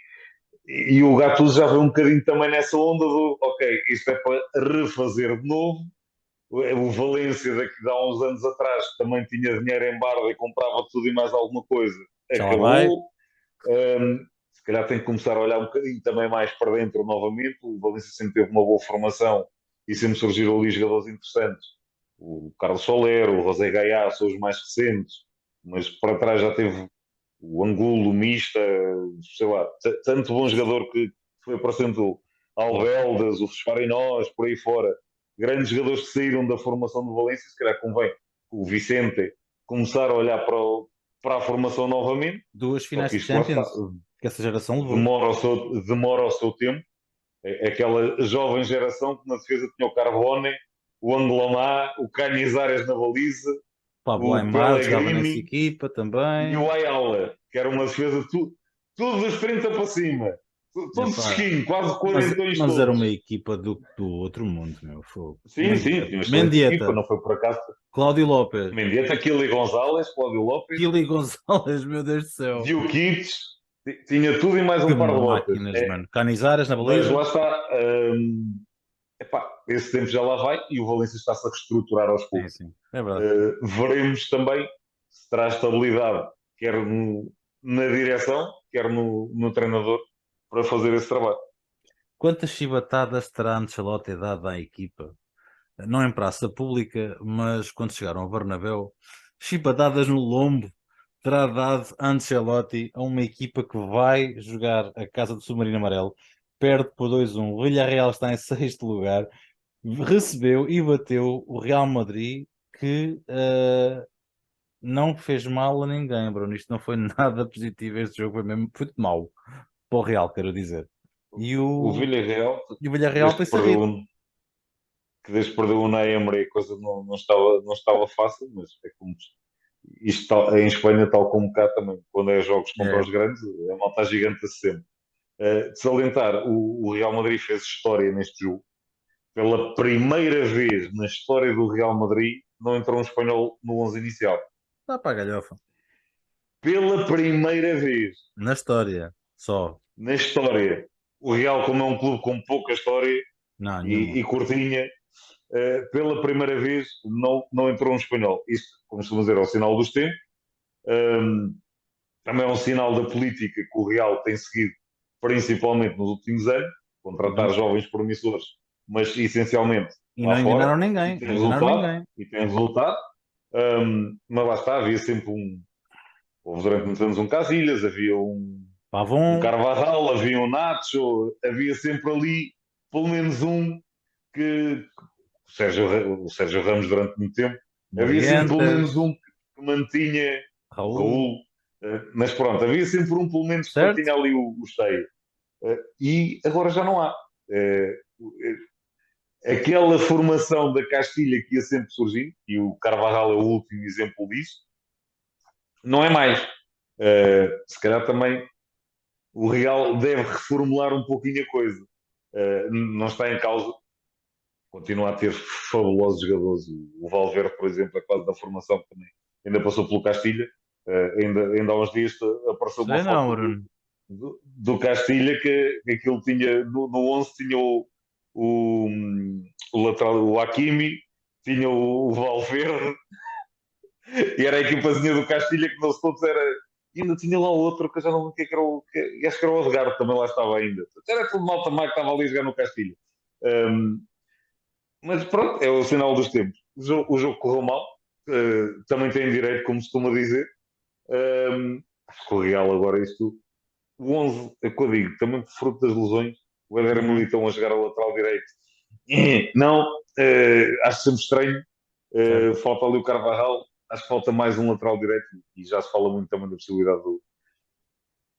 e o Gattuso já veio um bocadinho também nessa onda do ok, isto é para refazer de novo. O Valência daqui de há uns anos atrás também tinha dinheiro em barda e comprava tudo e mais alguma coisa. Já lá vai. Acabou. Se calhar tem que começar a olhar um bocadinho também mais para dentro novamente. O Valência sempre teve uma boa formação e sempre surgiram ali jogadores interessantes. O Carlos Soler, o José Gaiá são os mais recentes, mas para trás já teve o Angulo, o Mista, sei lá, tanto bom jogador que foi aparecendo o Albeldas, o Farinós, por aí fora. Grandes jogadores que saíram da formação do Valência, se calhar convém o Vicente começar a olhar para a formação novamente. Duas Só finais que de isto lá está, Champions que essa geração levou. demora o seu tempo. É aquela jovem geração que na defesa tinha o Carbone, o Anglomar, o Canizares na baliza, Pablo o Aimar jogava nessa Pellegrini equipa e o também. Ayala, que era uma defesa tudo dos 30 para cima. Todo Epá, fresquinho, quase mas, quarentões mas era todos. uma equipa do outro mundo, meu fogo. Sim, sim, tinha uma excelente equipa, Mendieta, não foi por acaso. Cláudio Lopes, Mendieta, Kili Gonzalez, Cláudio Lopes, Kili Gonçalves, meu Deus do céu. Dioquites, tinha tudo e mais Que um par de botas. máquinas, mano. Canizares na Mas baliza. lá está, epá, esse tempo já lá vai e o Valência está-se a reestruturar aos Sim, poucos. sim, é verdade. Veremos também se traz estabilidade, quer na direção, quer no treinador, para fazer esse trabalho. Quantas chibatadas terá Ancelotti dado à equipa? Não em praça pública, mas quando chegaram ao Bernabéu, chibatadas no lombo terá dado Ancelotti a uma equipa que vai jogar a Casa do Submarino Amarelo, perde por 2-1. O Villarreal está em sexto lugar, recebeu e bateu o Real Madrid, que não fez mal a ninguém, Bruno. Isto não foi nada positivo. Este jogo foi mesmo foi mau para o Real, quero dizer. E O o, Villarreal, e o Villarreal desde tem que perdeu, sabido. desde que perdeu o Unai Emery, a coisa não estava fácil, mas é como isto em Espanha, tal como cá também, quando é jogos contra É, os grandes, a malta gigante sempre. De salientar, o Real Madrid fez história neste jogo. Pela primeira vez na história do Real Madrid, não entrou um espanhol no 11 inicial. dá para a galhofa. Pela primeira vez Na história, só. na história, o Real, como é um clube com pouca história Não, nenhuma. e curtinha, pela primeira vez não entrou um espanhol. Isto, como estamos a dizer, é o sinal dos tempos. Também é um sinal da política que o Real tem seguido, principalmente nos últimos anos, E contratar não, jovens promissores, mas essencialmente e lá não fora, enganaram e ninguém. tem Não enganaram resultado, ninguém. e tem resultado. Mas lá está, havia sempre houve durante muitos anos um Casilhas, havia um Pavon, Carvajal, havia um Nacho, havia sempre ali pelo menos um que o Sérgio Ramos durante muito tempo, havia sempre pelo menos Morientes, um que mantinha o Raul, Raul, mas pronto, havia sempre um pelo menos que certo? mantinha ali o esteio. E agora já não há. Aquela formação da Castilha que ia sempre surgindo, e o Carvajal é o último exemplo disso, não é mais. Se calhar também o Real deve reformular um pouquinho a coisa. Não está em causa, continua a ter fabulosos jogadores. O Valverde, por exemplo, é quase da formação que também ainda passou pelo Castilha. Ainda há uns dias apareceu uma Sei não, foto Bruno. do Castilha que aquilo tinha no 11 tinha o, o lateral, o Hakimi, tinha o Valverde e era a equipazinha do Castilha que não se todos era. E ainda tinha lá outro que eu já não lembro que era acho que era o Odegaard, também lá estava ainda. Era tudo mal também que estava ali a jogar no Castilha. Um, mas pronto, é o sinal dos tempos. O jogo correu mal, também tem direito, como se costuma dizer. Acho que o Real agora isto. O 11, é o que eu digo, também fruto das lesões. O Éder Uhum. Militão a jogar ao lateral direito. Não, acho sempre estranho. Certo. Falta ali o Carvajal. Acho que falta mais um lateral direito. E já se fala muito também da possibilidade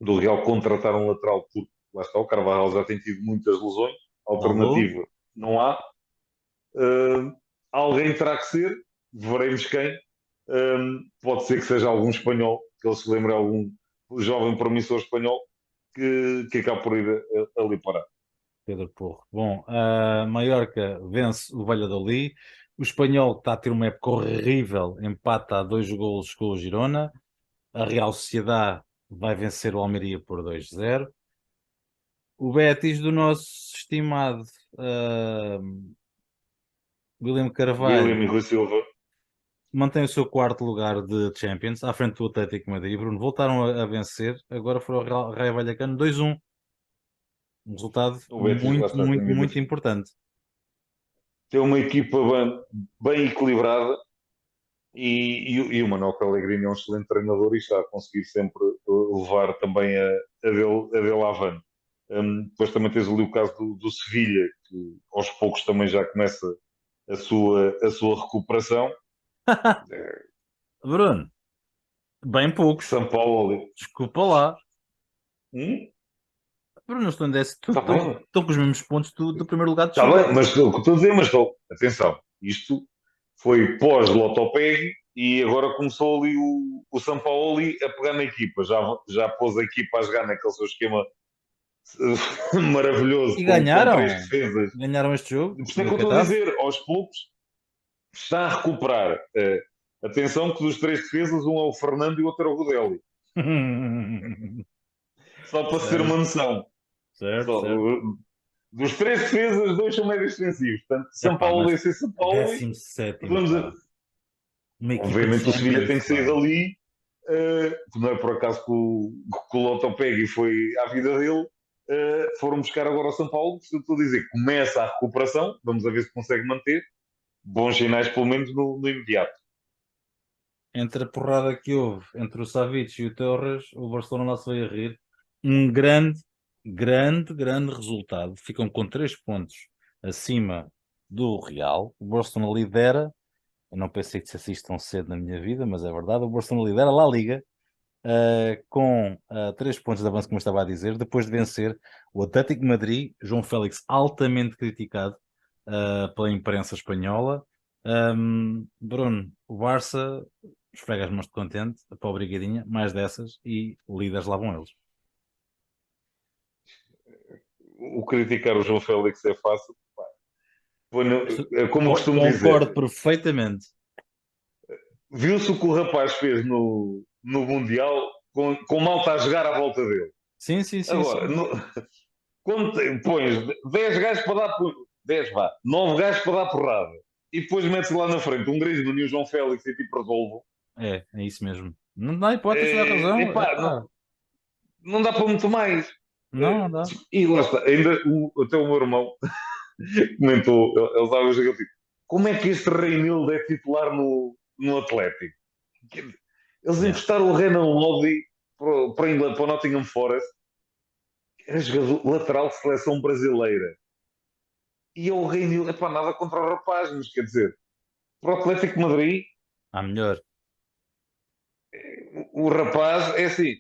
do Real contratar um lateral, porque lá está, o Carvajal já tem tido muitas lesões. Alô? Alternativa não há. Uh, Alguém terá que ser, veremos quem. Pode ser que seja algum espanhol, que ele se lembre algum jovem promissor espanhol que acabe por ir ali parar. Pedro Porro. Bom, a Mallorca vence o Valladolid. O Espanhol está a ter uma época horrível, empata a 2 golos com o Girona. A Real Sociedade vai vencer o Almeria por 2-0. O Betis do nosso estimado ah, William William Carvalho e Rui Silva. mantém o seu quarto lugar de Champions, à frente do Atlético de Madrid. Bruno, voltaram a vencer, agora foram ao Raio Vallecano 2-1. Um resultado O Betis lá muito, está, muito, muito importante. tem uma equipa bem equilibrada e o Manuel Pellegrini é um excelente treinador e está a conseguir sempre levar também a dele avante. Depois também tens ali o caso do Sevilha, que aos poucos também já começa a sua recuperação. Bruno, bem poucos. São Paulo ali. Desculpa lá. Hum? Bruno, estão, Está bem, estão com os mesmos pontos do primeiro lugar de está descida. bem, mas estou a dizer, atenção, isto foi pós-Lotopeg e agora começou ali o São Paulo a pegar na equipa, já pôs a equipa a jogar naquele seu esquema maravilhoso E com três ganharam. defesas. Ganharam este jogo Por isso é do que eu estou a Getafe. dizer, aos poucos está a recuperar. Atenção que dos três defesas, um é o Fernando e o outro é o Rodelli. Só para ser uma Certo, noção. certo, Só, certo. dos três defesas, dois são médios defensivos. Portanto, São Epá, Paulo mas e São Paulo. 17º, Vamos a... pá. Uma equipa de Obviamente o Sevilha tem Champions, que sair pá. dali. Não é por acaso que o Lotopegui foi à vida dele. Foram buscar agora o São Paulo. Se eu estou a dizer, começa a recuperação. Vamos a ver se consegue manter. Bons sinais, pelo menos, no imediato. Entre a porrada que houve entre o Savic e o Torres, o Barcelona lá se veio a rir. Um grande, grande, grande resultado. Ficam com 3 pontos acima do Real. O Barcelona lidera. Eu não pensei que dissesse isto tão cedo na minha vida, mas é verdade. O Barcelona lidera lá a Liga com 3 pontos de avanço, como eu estava a dizer, depois de vencer o Atlético de Madrid, João Félix altamente criticado pela imprensa espanhola. Bruno, o Barça esfrega as mãos de contente, a pobre brigadinha, mais dessas, e líderes lá vão eles. O criticar o João Félix é fácil. Como costumo dizer, Concordo perfeitamente. viu-se o que o rapaz fez no Mundial com malta a jogar à volta dele. Sim, sim, sim, Agora, sim. quando pões 10 gajos para dar 10 vá, 9 gajos para dar porrada e depois metes lá na frente um Griezmann e o João Félix e tipo resolvo, É isso mesmo. Não dá hipótese, dá razão. epá, Epá, não dá para muito mais. não, não dá. E lá está, ainda até o meu irmão comentou, ele estava a jogar tipo, como é que este Reinildo é titular no Atlético? Eles Yeah. emprestaram o Renan Lodi para a Inglaterra, para o Nottingham Forest, era jogador lateral de seleção brasileira. E é o Reinildo, epá, nada contra o rapaz, mas quer dizer, para o Atlético de Madrid, Há melhor. o rapaz é assim,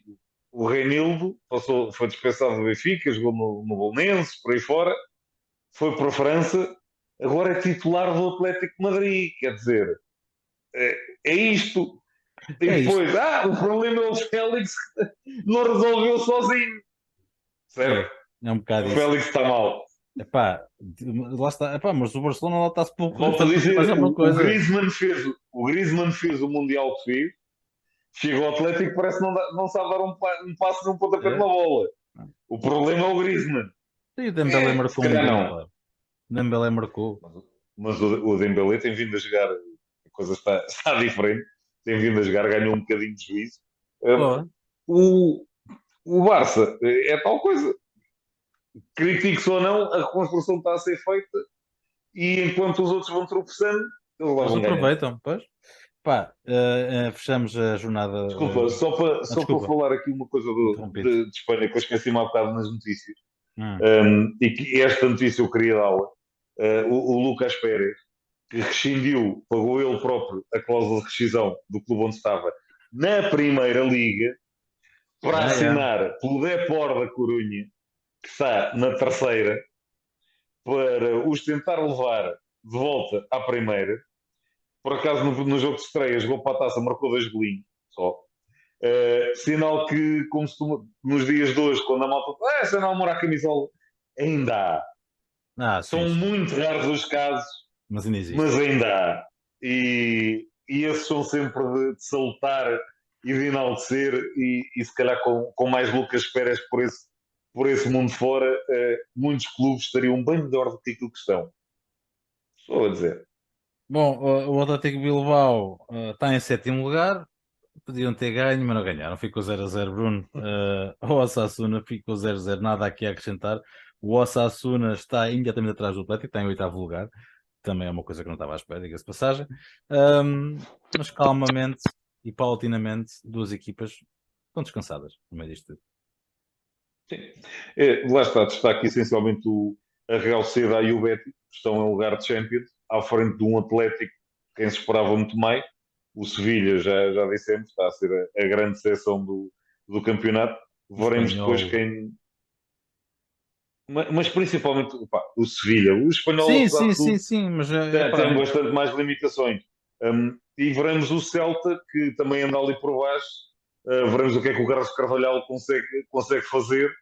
o Reinildo foi dispensado do Benfica, jogou no Bolonenses, por aí fora, foi para a França, agora é titular do Atlético de Madrid, quer dizer, é isto. E É isto. depois, o problema é o Félix que não resolveu sozinho. Certo? É um O bocado isso. Félix está mal. Epá, lá está. Epá, mas o Barcelona lá está-se pouco a Volto a fazer mais dizer, alguma o coisa. Griezmann fez o Mundial que fez. Chega ao Atlético e parece que não sabe dar um passo num pontapé de É. uma bola. O problema é o Griezmann. E o Dembélé Se marcou um calhar gol, não. pá. O Dembélé marcou. Mas o Dembélé tem vindo a jogar, a coisa está diferente. Tem vindo a jogar, ganhou um bocadinho de juízo. Pô, O, o Barça é tal coisa. Critique-se ou não, a reconstrução está a ser feita e enquanto os outros vão tropeçando, eles lá eles vão ganhar. aproveitam, pois. Pá, fechamos a jornada. Desculpa, só para Desculpa, falar aqui uma coisa interrompido. de Espanha que eu esqueci-me há bocado nas notícias. Hum. E que esta notícia eu queria dá-la. O Lucas Pérez, que rescindiu, pagou ele próprio a cláusula de rescisão do clube onde estava na Primeira Liga para Yeah. assinar pelo Depor da Corunha, que está na terceira, para os tentar levar de volta à Primeira. Por acaso, no jogo de estreia, jogou para a taça, marcou 2 golinhos só. Sinal que, como se nos dias de hoje, quando a malta se não amor à camisola, ainda há. Sim, São sim. muito raros os casos, Mas ainda existe. mas ainda há. E esses são sempre de salutar e de enaltecer, e se calhar com mais Lucas Pérez por esse mundo fora, muitos clubes estariam bem melhor do que aquilo que estão. Estou a dizer. Bom, o Atlético Bilbao está em sétimo lugar. Podiam ter ganho, mas não ganharam. Ficou 0-0, Bruno. O Osasuna ficou 0-0, nada aqui a acrescentar. O Osasuna está imediatamente atrás do Atlético, está em oitavo lugar. Também é uma coisa que não estava à espera, diga-se de passagem. Mas calmamente e paulatinamente, duas equipas estão descansadas no meio disto tudo. Sim. Lá está aqui essencialmente a Real Sociedade e o Betis, que estão em lugar de Champions, à frente de um Atlético, quem se esperava muito mais. O Sevilha, já dissemos, está a ser a grande seção do campeonato. O Veremos depois espanhol. quem. Mas principalmente o Sevilha. O espanhol, Sim, apesar sim, de sim, tudo, sim, mas epá, tem bastante mais limitações. E veremos o Celta, que também anda ali por baixo. Veremos o que é que o Carlos Carvalhal consegue fazer.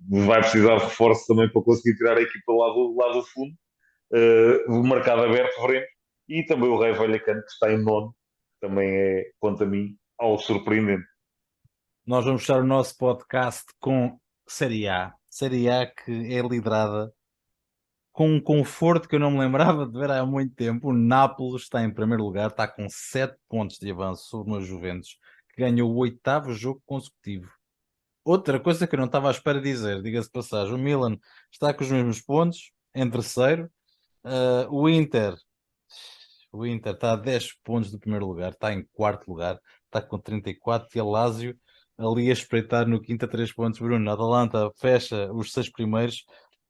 Vai precisar de reforço também para conseguir tirar a equipa lá do fundo. O mercado aberto, veremos. E também o Rei Vallecano, que está em nono, também é, quanto a mim, algo surpreendente. nós vamos fechar o nosso podcast com Série A. Série A que é liderada com um conforto que eu não me lembrava de ver há muito tempo. O Nápoles está em primeiro lugar, está com 7 pontos de avanço sobre uma Juventus que ganhou o oitavo jogo consecutivo. Outra coisa que eu não estava à espera de dizer, diga-se de passagem, o Milan está com os mesmos pontos, em terceiro. O Inter está a 10 pontos do primeiro lugar, está em quarto lugar, está com 34, e a Lazio ali a espreitar no quinto a 3 pontos. Bruno, a Atalanta fecha os 6 primeiros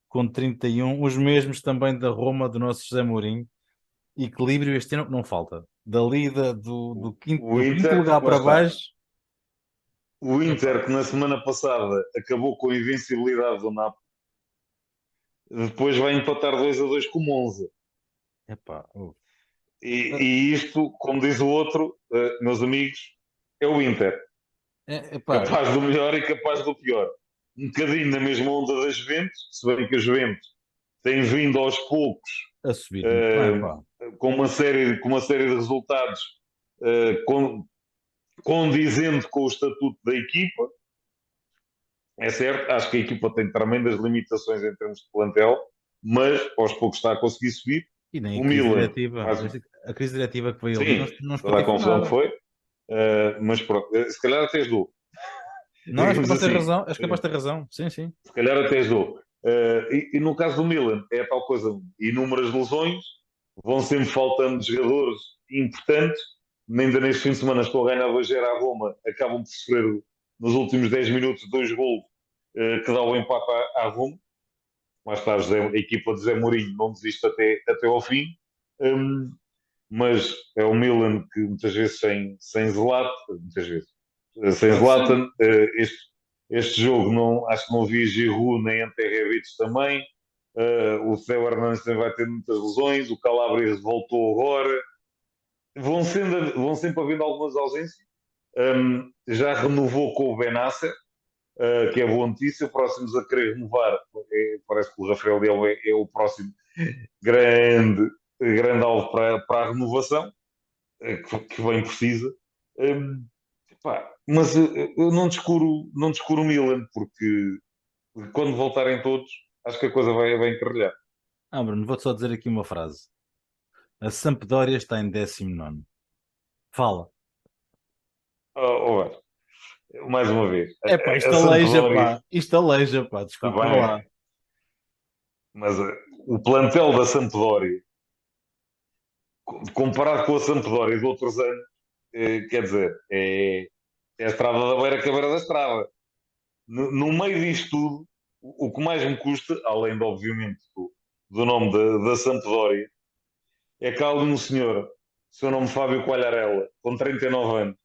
com 31, os mesmos também da Roma, do nosso José Mourinho. Equilíbrio este ano não falta. Dali O do quinto Inter, lugar lá para está. baixo. O Epá, Inter, que na semana passada acabou com a invencibilidade do Napoli, depois vai empatar 2-2 com o Monza. epá, E isto, como diz o outro, meus amigos, é o Inter. epá, Capaz do melhor e capaz do pior. Um bocadinho na mesma onda das Juventus, se bem que a Juventus tem vindo aos poucos, a subir muito bem, pá. com uma série de resultados condizendo com o estatuto da equipa. É certo, acho que a equipa tem tremendas limitações em termos de plantel, mas aos poucos está a conseguir subir. E nem O a crise Milan, diretiva. mais, A crise diretiva que veio ali sim, não toda a espatifou confusão que nada. foi, mas pronto, se calhar até ajudou, Não, és digamos capaz de ter assim. razão, és capaz de ter razão. Sim, sim. Se calhar até ajudou. E no caso do Milan, é a tal coisa, inúmeras lesões, vão sempre faltando jogadores importantes. Ainda neste fim de semana estou a ganhar 2-0 à Roma, acabam por sofrer nos últimos 10 minutos 2 gols que dá o empate à Roma. Mais tarde, a equipa de Zé Mourinho não desiste até ao fim. Mas é o Milan que muitas vezes sem Zlatan, muitas vezes, sem Zlatan, este jogo acho que não vi Giroud nem Ante Rebic também. O Theo Hernandes também vai ter muitas lesões. O Calabria voltou agora. vão sempre havendo algumas ausências. Já renovou com o Benasser, que é boa notícia. Próximos a querer renovar, parece que o Rafael Leão é o próximo grande, grande alvo para a renovação, que bem precisa. Mas eu não descuro o Milan, porque quando voltarem todos, acho que a coisa vai encarrilhar. Bruno, vou-te só dizer aqui uma frase. A Sampdoria está em 19º. Fala. Oh, mais uma vez, Pá, isto a aleija, Sampdoria pá. Isto aleija, pá. está Desculpa bem, lá. mas o plantel da Sampdoria, comparado com a Sampdoria de outros anos, quer dizer, é a estrada da beira que a beira da estrada. No meio disto tudo, o que mais me custa, além de, obviamente, do nome da Sampdoria, é que há ali um senhor, seu nome Fábio Quagliarella, com 39 anos,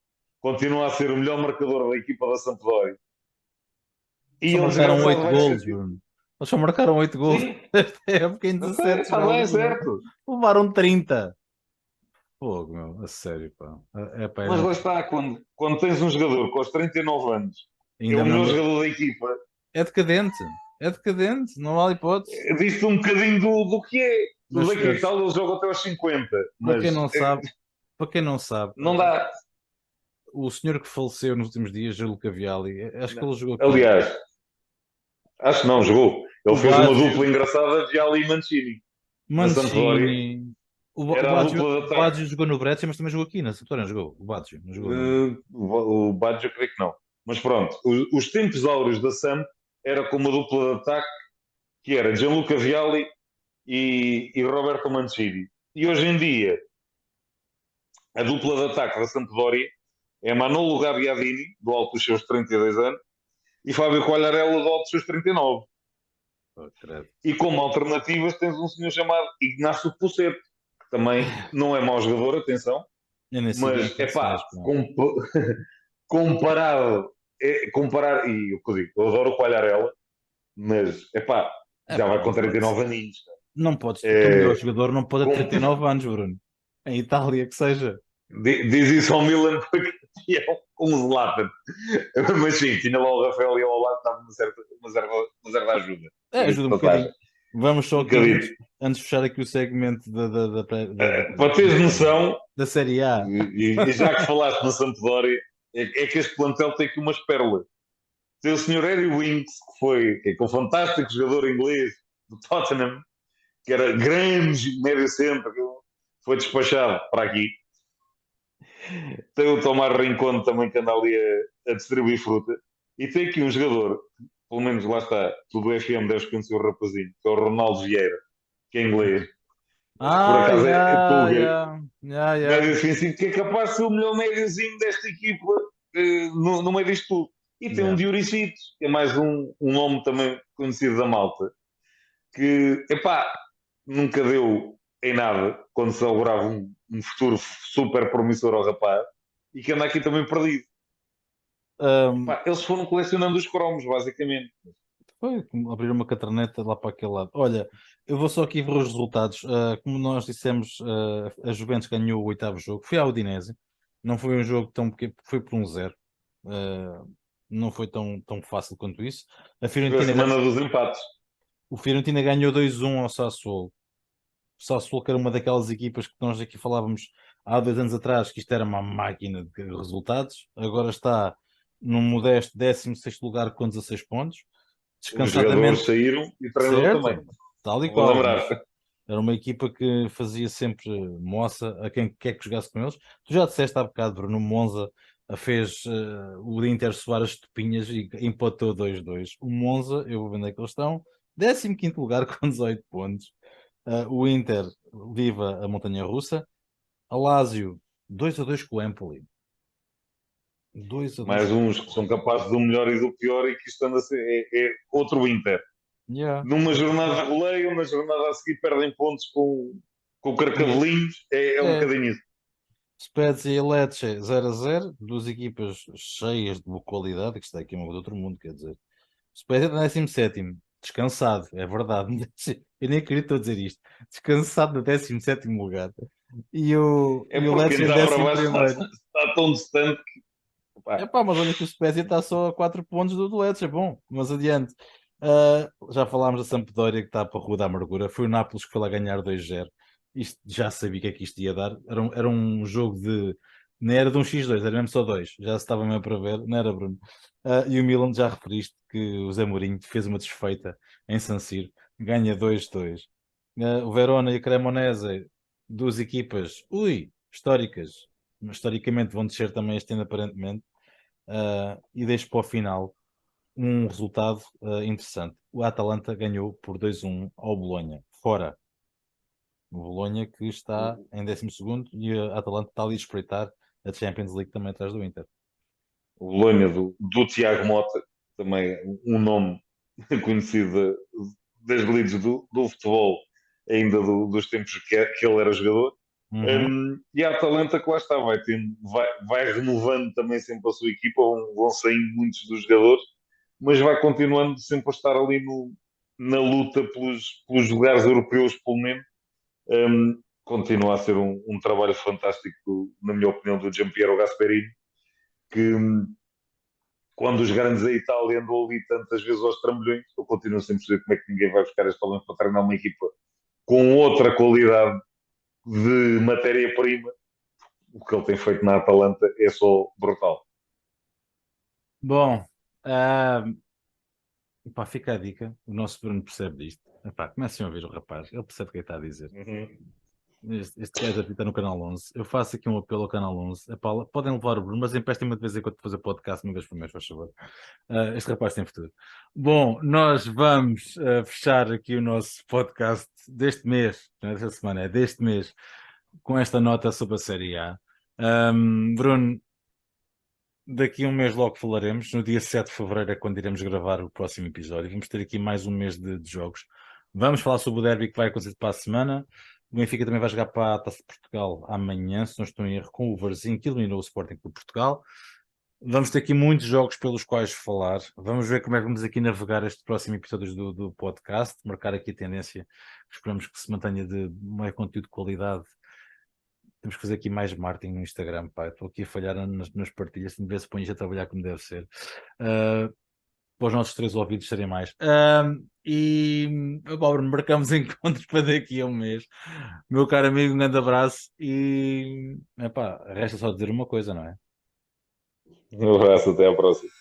continua a ser o melhor marcador da equipa da Sampdoria. E Só ele, marcaram desgraçado, 8 vai ser. golos, Bruno. Eles só marcaram 8 golos Sim, esta época em ok, 17 está bem, jogos, meu. certo. Levaram 30. Fogo, meu. A sério, pá. Pá, Mas lá está, quando tens um jogador com os 39 anos, é ainda o melhor manda. jogador da equipa, É decadente. É decadente. Não vale hipótese. diz-te um bocadinho do que é. Meus Daqui a senhores, tal, ele joga até aos 50, para quem mas não sabe, para quem não sabe, não dá. o senhor que faleceu nos últimos dias, Gil Caviali, acho que Não. ele jogou aqui. Aliás, acho que não jogou. Ele O fez uma Baggio, dupla engraçada de Ali e Mancini na Sampdoria. Mancini. O Era a Baggio, dupla de o ataque. Baggio jogou no Brescia, mas também jogou aqui na Sampdoria, não jogou? O Baggio, não jogou no... O Baggio, eu creio que não. Mas pronto, os tempos áureos da Samp era com uma dupla de ataque que era Gianluca Vialli e Roberto Mancini. E hoje em dia, a dupla de ataque da Sampdoria é Manolo Gabbiadini, do alto dos seus 32 anos, e Fábio Quagliarella, do alto dos seus 39. Oh, credo. E como alternativas tens um senhor chamado Ignacio Pucet, que também não é mau jogador, atenção, Eu nem sei bem mas quem é pá, sais, pá. comparado, comparar, e eu digo, eu adoro o Quagliarella, mas é pá, já Pá, vai não com pode 39 ser. aninhos. Não podes, o teu melhor É, jogador não pode ter com, 39 anos, Bruno. Em Itália, que seja. diz isso ao Milan porque é um Zlatan. Mas sim, tinha lá o Rafael e ao lado estava uma certa ajuda. Diga-se Ajuda de um passagem. bocadinho. Vamos só Um aqui, bocadinho. antes de fechar aqui o segmento Para teres noção, da Série A. e já que falaste na Sampdoria, é que este plantel tem aqui umas pérolas. Tem o Sr. Eddie Winks, que é aquele fantástico jogador inglês do Tottenham, que era grande médio centro, que foi despachado para aqui. Tem o Tomás Rincón também que anda ali a distribuir fruta. E tem aqui um jogador, pelo menos lá está, tudo o FM deves conhecer o rapazinho, que é o Ronaldo Vieira, que é inglês. Mas que por Ah, acaso é já, Tuga, já, já, médio já. defensivo, que é capaz de ser o melhor médiozinho desta equipa no meio disto tudo. E tem um Já. Dioricitos, que é mais um nome também conhecido da malta, que, epá, nunca deu em nada quando se augurava um futuro super promissor ao rapaz e que anda aqui também perdido. Ahm, Epá, eles foram colecionando os cromos, basicamente. Foi abrir uma caderneta lá para aquele lado. Olha, eu vou só aqui ver os resultados. Como nós dissemos, a Juventus ganhou o oitavo jogo. Foi a Udinese. Não foi um jogo tão pequeno, foi por 1-0. Não foi tão fácil quanto isso. A Foi a Fiorentina, semana dos empates. o Fiorentina ganhou 2-1 ao Sassuolo. O Sassuolo, que era uma daquelas equipas que nós aqui falávamos há 2 anos atrás, que isto era uma máquina de resultados. Agora está num modesto 16º lugar com 16 pontos. Os jogadores Descansadamente, saíram e o treinador também. certo, tal e Vou qual, lembrar. mas era uma equipa que fazia sempre moça a quem quer que jogasse com eles. Tu já disseste há bocado, Bruno, Monza fez o Inter soar as topinhas e empatou 2-2. O Monza, eu vou ver onde é que eles estão, 15º lugar com 18 pontos. O Inter viva a montanha-russa. A Lazio, 2-2 com o Empoli. 2-2 Mais com uns que o são Empoli. capazes do melhor e do pior e que isto anda a ser, é outro Inter. Yeah. Numa jornada goleiam, na jornada a seguir perdem pontos com carcavelinhos. É um É. bocadinho isso. Spezia e Lecce 0-0, duas equipas cheias de boa qualidade, que está aqui uma de outro mundo, quer dizer. Spezia está em 17º, descansado, é verdade. Eu nem acredito a dizer isto. Descansado no 17º lugar. É E o porque Leeds quem em está para décimo baixo primeiro. está tão distante que, pá, Epá, mas olha que o Spezia está só a 4 pontos do Leeds, é bom, mas adiante. Já falámos da Sampdoria que está para a Rua da Amargura. Foi o Nápoles que foi lá ganhar 2-0. Isto já sabia o que é que isto ia dar. Era um jogo de. Não era de um X2, era mesmo só dois. Já se estava mesmo para ver, não era, Bruno? E o Milan, já referiste que o Zé Mourinho fez uma desfeita em San Siro, ganha 2-2. O Verona e a Cremonese, duas equipas, históricas, mas historicamente vão descer também este ano aparentemente. E deixo para o final um resultado interessante. O Atalanta ganhou por 2-1 ao Bolonha, fora. O Bolonha que está em 12º e a Atalanta está ali a espreitar a Champions League também atrás do Inter. o Bolonha do Tiago Mota, também um nome conhecido das leads do futebol, ainda dos tempos que ele era jogador. Uhum. E a Atalanta que lá está, vai renovando também sempre a sua equipa, vão saindo muitos dos jogadores, mas vai continuando sempre a estar ali na luta pelos lugares europeus, pelo menos. Continua a ser um trabalho fantástico, na minha opinião, do Giampiero Gasperini, que quando os grandes da Itália andam ali tantas vezes aos trambolhões, eu continuo sempre a dizer como é que ninguém vai buscar este homem para treinar uma equipa com outra qualidade de matéria-prima. O que ele tem feito na Atalanta é só brutal. Bom, pá, fica a dica. O nosso Bruno percebe disto. Epá, comecem a ouvir o rapaz, ele percebe o que está a dizer. Este gajo aqui está no Canal 11. Eu faço aqui um apelo ao Canal 11. Epá, podem levar o Bruno, mas emprestem-me de vez em quando fazer podcast uma vez por mês, faz favor. Este rapaz tem futuro. Bom, nós vamos fechar aqui o nosso podcast deste mês, não é desta semana, é deste mês, com esta nota sobre a Série A. Bruno, daqui a um mês logo falaremos. No dia 7 de fevereiro é quando iremos gravar o próximo episódio. Vamos ter aqui mais um mês de jogos. Vamos falar sobre o derby que vai acontecer para a semana. O Benfica também vai jogar para a Taça de Portugal amanhã, se não estou em erro, com o Varzim, que eliminou o Sporting de Portugal. Vamos ter aqui muitos jogos pelos quais falar. Vamos ver como é que vamos aqui navegar este próximo episódio do podcast, marcar aqui a tendência. Esperamos que se mantenha de mais conteúdo de qualidade. Temos que fazer aqui mais marketing no Instagram, pá. Estou aqui a falhar nas partilhas, de ver se pões a trabalhar como deve ser. Para os nossos 3 ouvidos serem mais. Bruno, marcamos encontros para daqui a um mês. Meu caro amigo, um grande abraço e epá, resta só dizer uma coisa, não é? Um abraço, até à próxima.